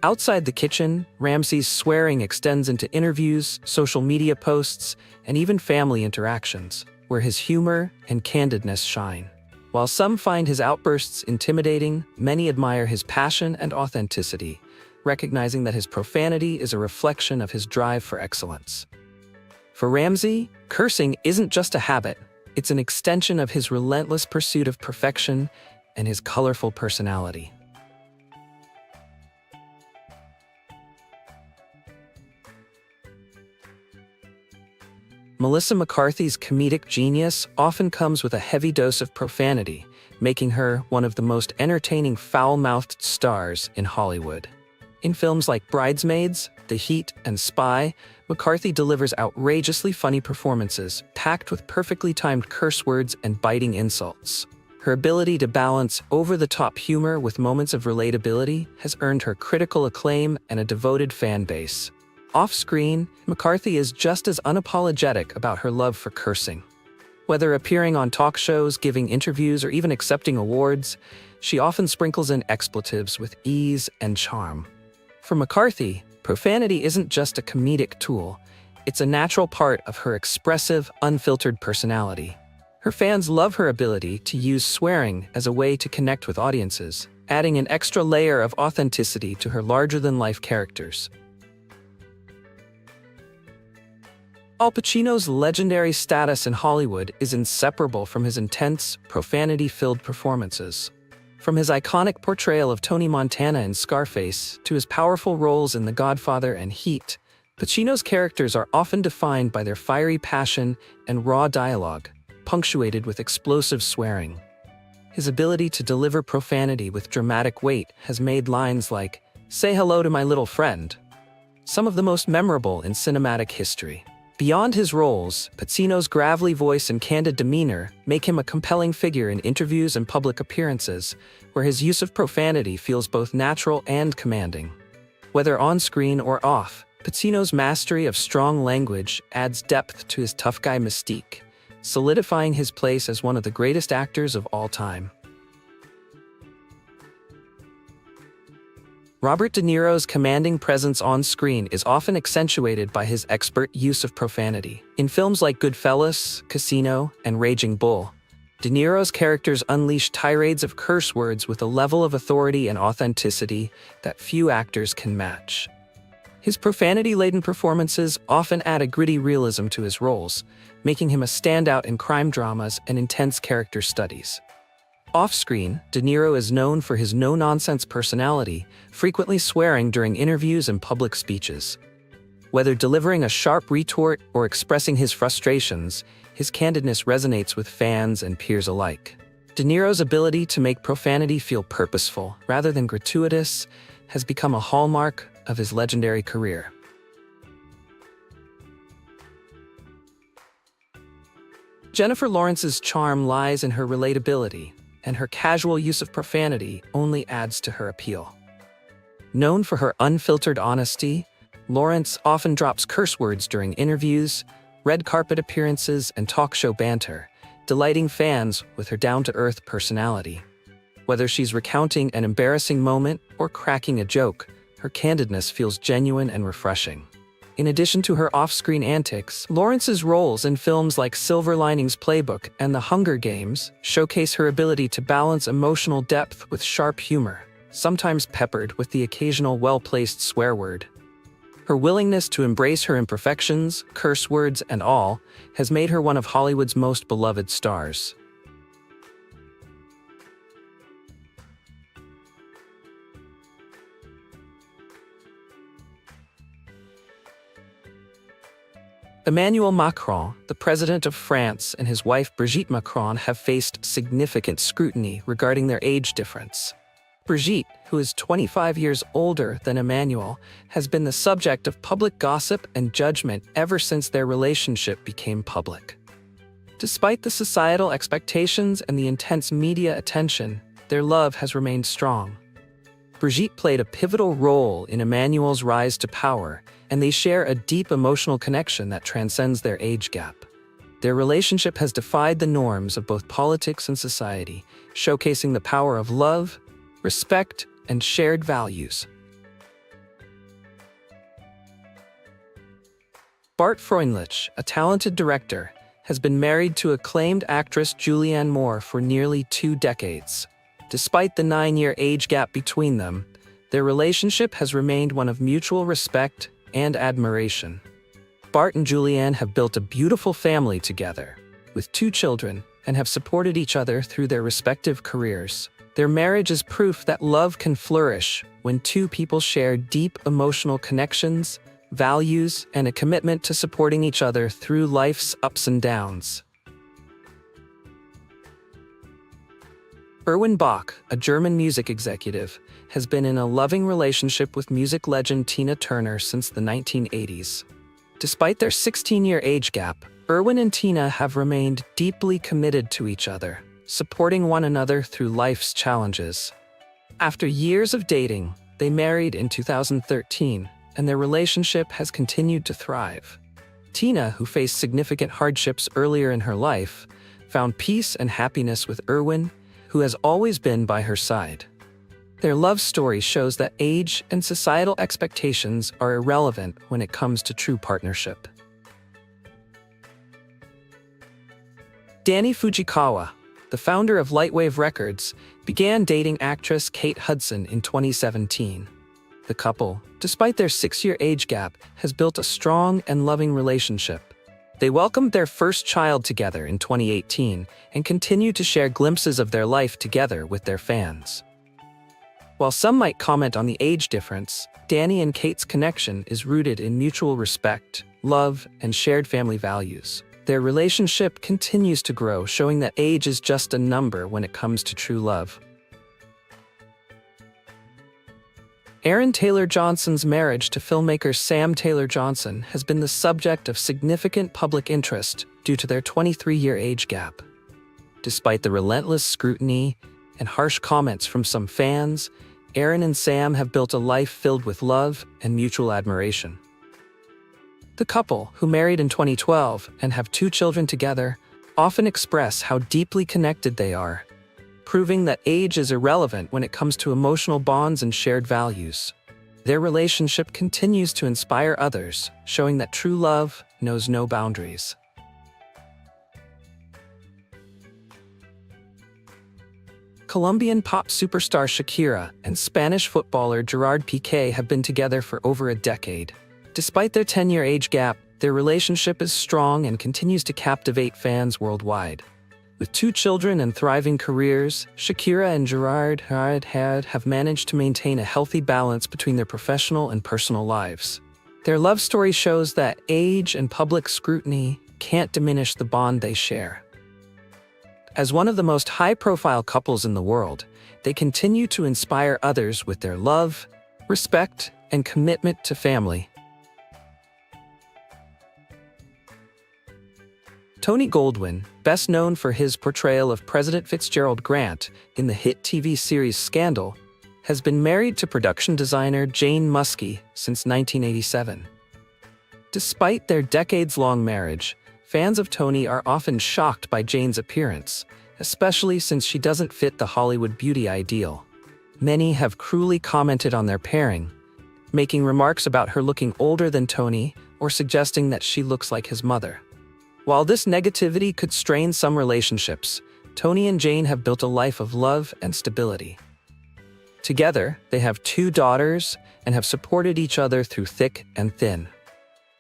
Outside the kitchen, Ramsay's swearing extends into interviews, social media posts, and even family interactions, where his humor and candidness shine. While some find his outbursts intimidating, many admire his passion and authenticity, recognizing that his profanity is a reflection of his drive for excellence. For Ramsay, cursing isn't just a habit, it's an extension of his relentless pursuit of perfection and his colorful personality. Melissa McCarthy's comedic genius often comes with a heavy dose of profanity, making her one of the most entertaining foul-mouthed stars in Hollywood. In films like Bridesmaids, The Heat, and Spy, McCarthy delivers outrageously funny performances, packed with perfectly timed curse words and biting insults. Her ability to balance over-the-top humor with moments of relatability has earned her critical acclaim and a devoted fan base. Off-screen, McCarthy is just as unapologetic about her love for cursing. Whether appearing on talk shows, giving interviews, or even accepting awards, she often sprinkles in expletives with ease and charm. For McCarthy, profanity isn't just a comedic tool, it's a natural part of her expressive, unfiltered personality. Her fans love her ability to use swearing as a way to connect with audiences, adding an extra layer of authenticity to her larger-than-life characters. Al Pacino's legendary status in Hollywood is inseparable from his intense, profanity-filled performances. From his iconic portrayal of Tony Montana in Scarface to his powerful roles in The Godfather and Heat, Pacino's characters are often defined by their fiery passion and raw dialogue, punctuated with explosive swearing. His ability to deliver profanity with dramatic weight has made lines like, "Say hello to my little friend," some of the most memorable in cinematic history. Beyond his roles, Pacino's gravelly voice and candid demeanor make him a compelling figure in interviews and public appearances, where his use of profanity feels both natural and commanding. Whether on-screen or off, Pacino's mastery of strong language adds depth to his tough guy mystique, solidifying his place as one of the greatest actors of all time. Robert De Niro's commanding presence on screen is often accentuated by his expert use of profanity. In films like Goodfellas, Casino, and Raging Bull, De Niro's characters unleash tirades of curse words with a level of authority and authenticity that few actors can match. His profanity-laden performances often add a gritty realism to his roles, making him a standout in crime dramas and intense character studies. Off-screen, De Niro is known for his no-nonsense personality, frequently swearing during interviews and public speeches. Whether delivering a sharp retort or expressing his frustrations, his candidness resonates with fans and peers alike. De Niro's ability to make profanity feel purposeful rather than gratuitous has become a hallmark of his legendary career. Jennifer Lawrence's charm lies in her relatability, and her casual use of profanity only adds to her appeal. Known for her unfiltered honesty, Lawrence often drops curse words during interviews, red carpet appearances, and talk show banter, delighting fans with her down-to-earth personality. Whether she's recounting an embarrassing moment or cracking a joke, her candidness feels genuine and refreshing. In addition to her off-screen antics, Lawrence's roles in films like Silver Linings Playbook and The Hunger Games showcase her ability to balance emotional depth with sharp humor, sometimes peppered with the occasional well-placed swear word. Her willingness to embrace her imperfections, curse words and all, has made her one of Hollywood's most beloved stars. Emmanuel Macron, the president of France, and his wife Brigitte Macron have faced significant scrutiny regarding their age difference. Brigitte, who is 25 years older than Emmanuel, has been the subject of public gossip and judgment ever since their relationship became public. Despite the societal expectations and the intense media attention, their love has remained strong. Brigitte played a pivotal role in Emmanuel's rise to power, and they share a deep emotional connection that transcends their age gap. Their relationship has defied the norms of both politics and society, showcasing the power of love, respect, and shared values. Bart Freundlich, a talented director, has been married to acclaimed actress Julianne Moore for nearly 2 decades. Despite the 9-year age gap between them, their relationship has remained one of mutual respect and admiration. Bart and Julianne have built a beautiful family together, with 2 children, and have supported each other through their respective careers. Their marriage is proof that love can flourish when 2 people share deep emotional connections, values, and a commitment to supporting each other through life's ups and downs. Erwin Bach, a German music executive, has been in a loving relationship with music legend Tina Turner since the 1980s. Despite their 16-year age gap, Erwin and Tina have remained deeply committed to each other, supporting one another through life's challenges. After years of dating, they married in 2013, and their relationship has continued to thrive. Tina, who faced significant hardships earlier in her life, found peace and happiness with Erwin, who has always been by her side. Their love story shows that age and societal expectations are irrelevant when it comes to true partnership. Danny Fujikawa, the founder of Lightwave Records, began dating actress Kate Hudson in 2017. The couple, despite their 6-year age gap, has built a strong and loving relationship. They welcomed their first child together in 2018 and continue to share glimpses of their life together with their fans. While some might comment on the age difference, Danny and Kate's connection is rooted in mutual respect, love, and shared family values. Their relationship continues to grow, showing that age is just a number when it comes to true love. Aaron Taylor Johnson's marriage to filmmaker Sam Taylor Johnson has been the subject of significant public interest due to their 23-year age gap. Despite the relentless scrutiny and harsh comments from some fans, Aaron and Sam have built a life filled with love and mutual admiration. The couple, who married in 2012 and have 2 children together, often express how deeply connected they are, proving that age is irrelevant when it comes to emotional bonds and shared values. Their relationship continues to inspire others, showing that true love knows no boundaries. Colombian pop superstar Shakira and Spanish footballer Gerard Piqué have been together for over a decade. Despite their 10-year age gap, their relationship is strong and continues to captivate fans worldwide. With 2 children and thriving careers, Shakira and Gerard have managed to maintain a healthy balance between their professional and personal lives. Their love story shows that age and public scrutiny can't diminish the bond they share. As one of the most high-profile couples in the world, they continue to inspire others with their love, respect, and commitment to family. Tony Goldwyn, best known for his portrayal of President Fitzgerald Grant in the hit TV series Scandal, has been married to production designer Jane Muskey since 1987. Despite their decades-long marriage, fans of Tony are often shocked by Jane's appearance, especially since she doesn't fit the Hollywood beauty ideal. Many have cruelly commented on their pairing, making remarks about her looking older than Tony or suggesting that she looks like his mother. While this negativity could strain some relationships, Tony and Jane have built a life of love and stability. Together, they have 2 daughters and have supported each other through thick and thin.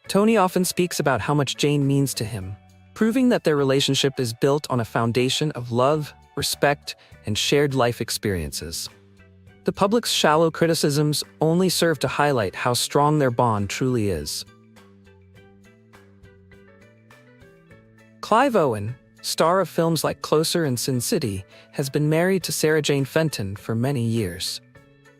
Tony often speaks about how much Jane means to him, proving that their relationship is built on a foundation of love, respect, and shared life experiences. The public's shallow criticisms only serve to highlight how strong their bond truly is. Clive Owen, star of films like Closer and Sin City, has been married to Sarah Jane Fenton for many years.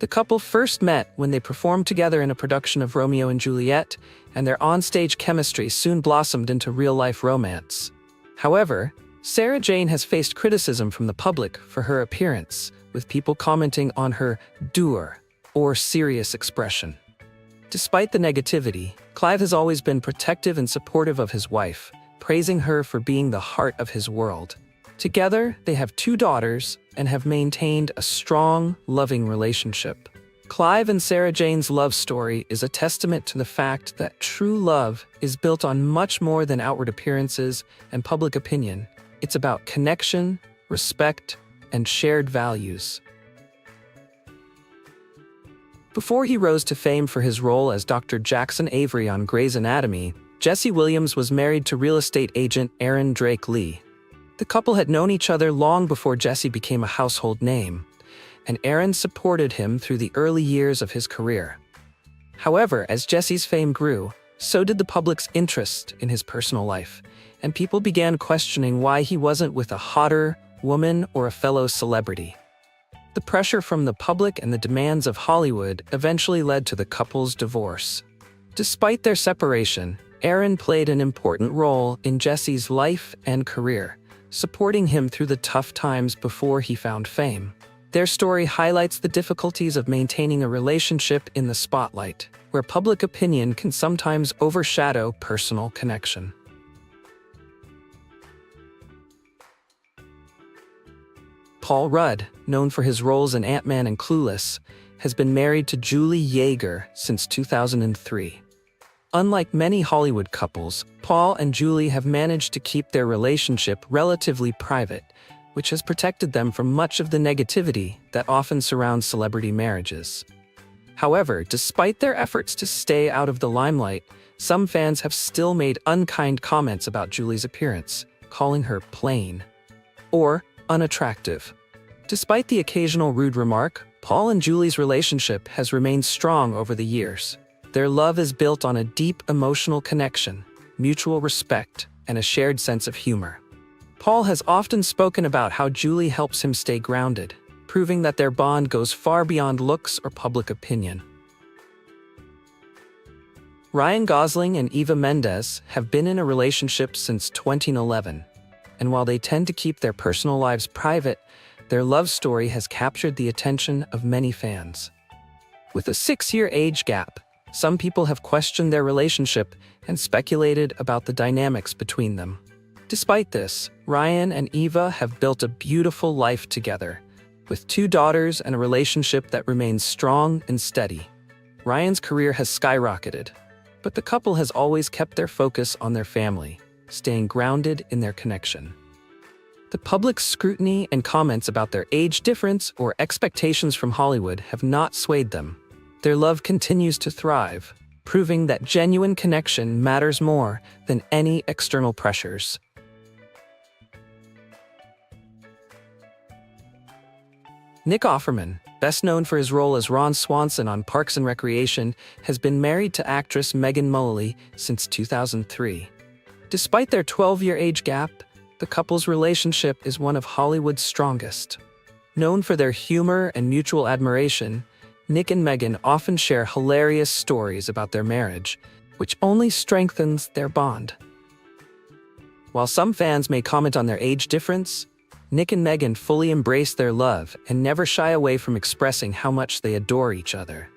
The couple first met when they performed together in a production of Romeo and Juliet, and their onstage chemistry soon blossomed into real-life romance. However, Sarah Jane has faced criticism from the public for her appearance, with people commenting on her dour or serious expression. Despite the negativity, Clive has always been protective and supportive of his wife, praising her for being the heart of his world. Together, they have 2 daughters and have maintained a strong, loving relationship. Clive and Sarah Jane's love story is a testament to the fact that true love is built on much more than outward appearances and public opinion. It's about connection, respect, and shared values. Before he rose to fame for his role as Dr. Jackson Avery on Grey's Anatomy, Jesse Williams was married to real estate agent Aaron Drake Lee. The couple had known each other long before Jesse became a household name, and Aaron supported him through the early years of his career. However, as Jesse's fame grew, so did the public's interest in his personal life, and people began questioning why he wasn't with a hotter, woman, or a fellow celebrity. The pressure from the public and the demands of Hollywood eventually led to the couple's divorce. Despite their separation, Aaron played an important role in Jesse's life and career, supporting him through the tough times before he found fame. Their story highlights the difficulties of maintaining a relationship in the spotlight, where public opinion can sometimes overshadow personal connection. Paul Rudd, known for his roles in Ant-Man and Clueless, has been married to Julie Yeager since 2003. Unlike many Hollywood couples, Paul and Julie have managed to keep their relationship relatively private, which has protected them from much of the negativity that often surrounds celebrity marriages. However, despite their efforts to stay out of the limelight, some fans have still made unkind comments about Julie's appearance, calling her plain or unattractive. Despite the occasional rude remark, Paul and Julie's relationship has remained strong over the years. Their love is built on a deep emotional connection, mutual respect, and a shared sense of humor. Paul has often spoken about how Julie helps him stay grounded, proving that their bond goes far beyond looks or public opinion. Ryan Gosling and Eva Mendes have been in a relationship since 2011, and while they tend to keep their personal lives private, their love story has captured the attention of many fans. With a 6-year age gap, some people have questioned their relationship and speculated about the dynamics between them. Despite this, Ryan and Eva have built a beautiful life together, with 2 daughters and a relationship that remains strong and steady. Ryan's career has skyrocketed, but the couple has always kept their focus on their family, staying grounded in their connection. The public scrutiny and comments about their age difference or expectations from Hollywood have not swayed them. Their love continues to thrive, proving that genuine connection matters more than any external pressures. Nick Offerman, best known for his role as Ron Swanson on Parks and Recreation, has been married to actress Megan Mullally since 2003. Despite their 12-year age gap, the couple's relationship is one of Hollywood's strongest. Known for their humor and mutual admiration, Nick and Megan often share hilarious stories about their marriage, which only strengthens their bond. While some fans may comment on their age difference, Nick and Megan fully embrace their love and never shy away from expressing how much they adore each other.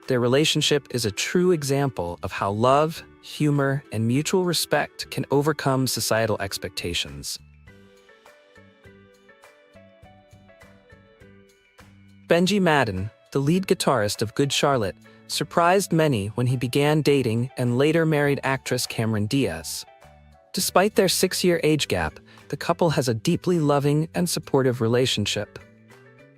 Their relationship is a true example of how love, humor, and mutual respect can overcome societal expectations. Benji Madden, the lead guitarist of Good Charlotte, surprised many when he began dating and later married actress Cameron Diaz. Despite their 6-year age gap, the couple has a deeply loving and supportive relationship.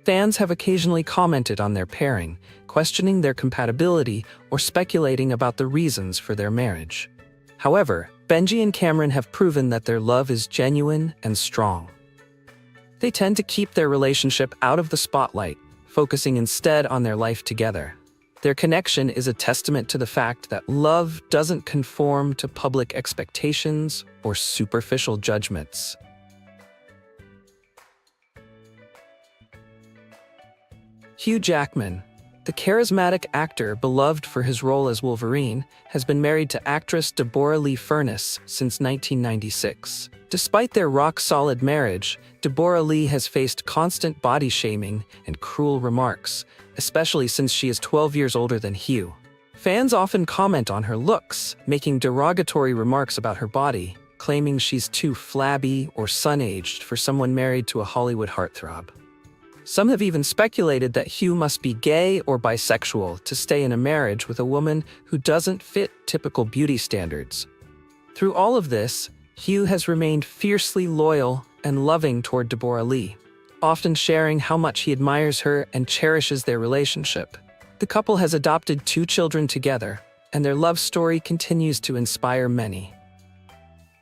Fans have occasionally commented on their pairing, questioning their compatibility or speculating about the reasons for their marriage. However, Benji and Cameron have proven that their love is genuine and strong. They tend to keep their relationship out of the spotlight, focusing instead on their life together. Their connection is a testament to the fact that love doesn't conform to public expectations or superficial judgments. Hugh Jackman, the charismatic actor beloved for his role as Wolverine, has been married to actress Deborah Lee Furness since 1996. Despite their rock-solid marriage, Deborah Lee has faced constant body shaming and cruel remarks, especially since she is 12 years older than Hugh. Fans often comment on her looks, making derogatory remarks about her body, claiming she's too flabby or sun-aged for someone married to a Hollywood heartthrob. Some have even speculated that Hugh must be gay or bisexual to stay in a marriage with a woman who doesn't fit typical beauty standards. Through all of this, Hugh has remained fiercely loyal and loving toward Deborah Lee, often sharing how much he admires her and cherishes their relationship. The couple has adopted 2 children together, and their love story continues to inspire many.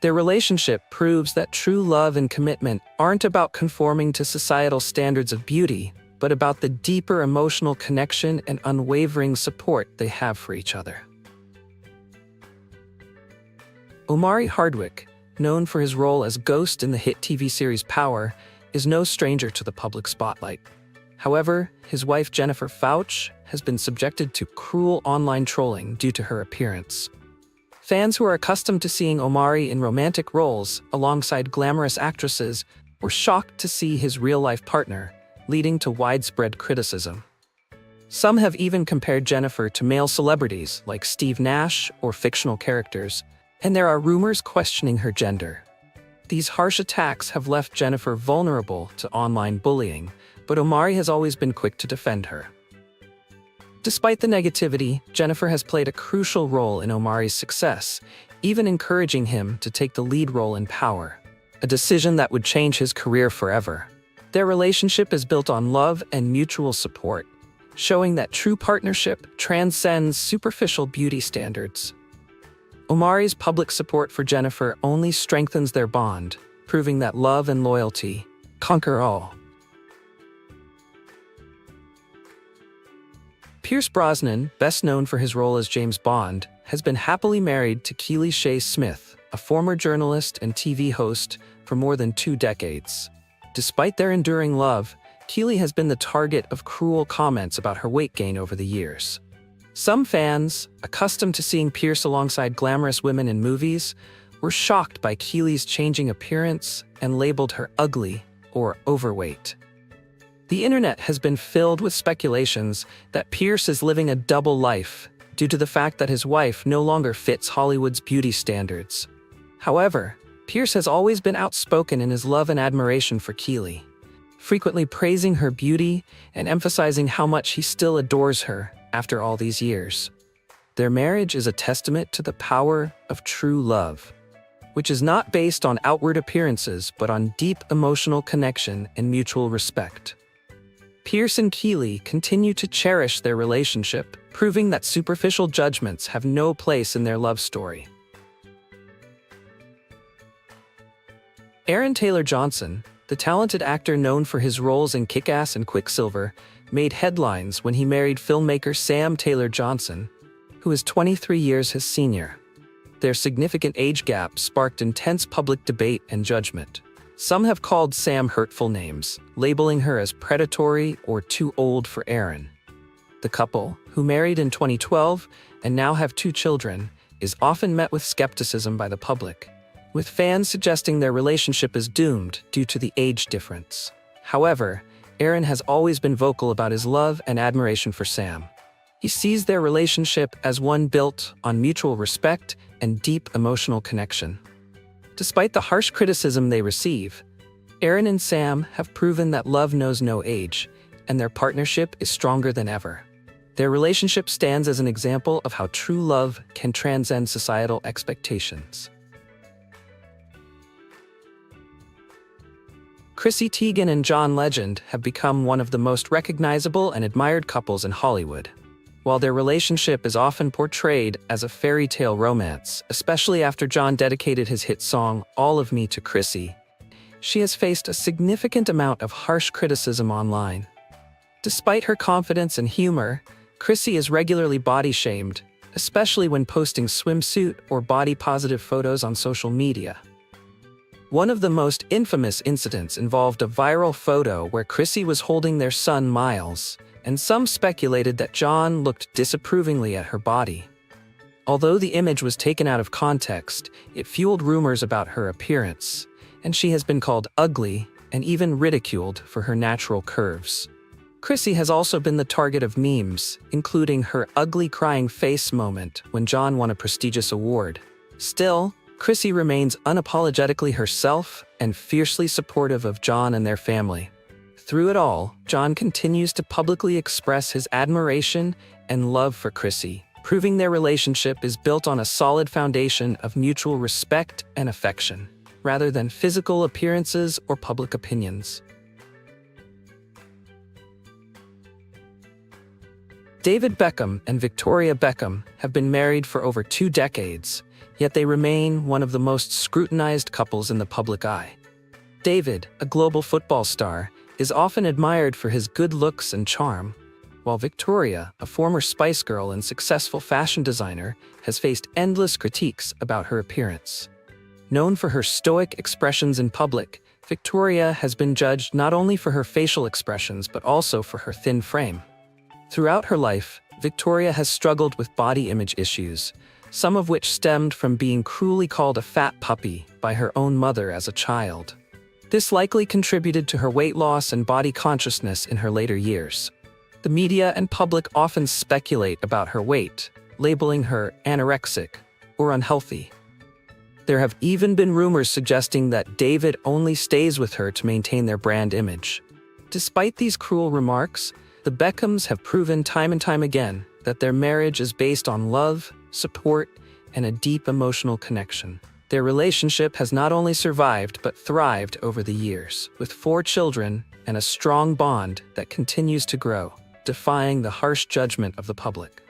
Their relationship proves that true love and commitment aren't about conforming to societal standards of beauty, but about the deeper emotional connection and unwavering support they have for each other. Omari Hardwick, known for his role as Ghost in the hit TV series Power, is no stranger to the public spotlight. However, his wife Jennifer Fauch has been subjected to cruel online trolling due to her appearance. Fans who are accustomed to seeing Omari in romantic roles alongside glamorous actresses were shocked to see his real-life partner, leading to widespread criticism. Some have even compared Jennifer to male celebrities like Steve Nash or fictional characters, and there are rumors questioning her gender. These harsh attacks have left Jennifer vulnerable to online bullying, but Omari has always been quick to defend her. Despite the negativity, Jennifer has played a crucial role in Omari's success, even encouraging him to take the lead role in Power, a decision that would change his career forever. Their relationship is built on love and mutual support, showing that true partnership transcends superficial beauty standards. Omari's public support for Jennifer only strengthens their bond, proving that love and loyalty conquer all. Pierce Brosnan, best known for his role as James Bond, has been happily married to Keely Shea Smith, a former journalist and TV host, for more than 2 decades. Despite their enduring love, Keely has been the target of cruel comments about her weight gain over the years. Some fans, accustomed to seeing Pierce alongside glamorous women in movies, were shocked by Keely's changing appearance and labeled her ugly or overweight. The internet has been filled with speculations that Pierce is living a double life due to the fact that his wife no longer fits Hollywood's beauty standards. However, Pierce has always been outspoken in his love and admiration for Keely, frequently praising her beauty and emphasizing how much he still adores her after all these years. Their marriage is a testament to the power of true love, which is not based on outward appearances but on deep emotional connection and mutual respect. Pierce and Keely continue to cherish their relationship, proving that superficial judgments have no place in their love story. Aaron Taylor Johnson, the talented actor known for his roles in Kick-Ass and Quicksilver, made headlines when he married filmmaker Sam Taylor Johnson, who is 23 years his senior. Their significant age gap sparked intense public debate and judgment. Some have called Sam hurtful names, labeling her as predatory or too old for Aaron. The couple, who married in 2012 and now have 2 children, is often met with skepticism by the public, with fans suggesting their relationship is doomed due to the age difference. However, Aaron has always been vocal about his love and admiration for Sam. He sees their relationship as one built on mutual respect and deep emotional connection. Despite the harsh criticism they receive, Aaron and Sam have proven that love knows no age, and their partnership is stronger than ever. Their relationship stands as an example of how true love can transcend societal expectations. Chrissy Teigen and John Legend have become one of the most recognizable and admired couples in Hollywood. While their relationship is often portrayed as a fairy tale romance, especially after John dedicated his hit song All of Me to Chrissy, she has faced a significant amount of harsh criticism online. Despite her confidence and humor, Chrissy is regularly body-shamed, especially when posting swimsuit or body-positive photos on social media. One of the most infamous incidents involved a viral photo where Chrissy was holding their son Miles, and some speculated that John looked disapprovingly at her body. Although the image was taken out of context, it fueled rumors about her appearance, and she has been called ugly and even ridiculed for her natural curves. Chrissy has also been the target of memes, including her ugly crying face moment when John won a prestigious award. Still, Chrissy remains unapologetically herself and fiercely supportive of John and their family. Through it all, John continues to publicly express his admiration and love for Chrissy, proving their relationship is built on a solid foundation of mutual respect and affection, rather than physical appearances or public opinions. David Beckham and Victoria Beckham have been married for over 2 decades, yet they remain one of the most scrutinized couples in the public eye. David, a global football star, is often admired for his good looks and charm, while Victoria, a former Spice Girl and successful fashion designer, has faced endless critiques about her appearance. Known for her stoic expressions in public, Victoria has been judged not only for her facial expressions but also for her thin frame. Throughout her life, Victoria has struggled with body image issues, some of which stemmed from being cruelly called a fat puppy by her own mother as a child. This likely contributed to her weight loss and body consciousness in her later years. The media and public often speculate about her weight, labeling her anorexic or unhealthy. There have even been rumors suggesting that David only stays with her to maintain their brand image. Despite these cruel remarks, the Beckhams have proven time and time again that their marriage is based on love, support, and a deep emotional connection. Their relationship has not only survived but thrived over the years, with 4 children and a strong bond that continues to grow, defying the harsh judgment of the public.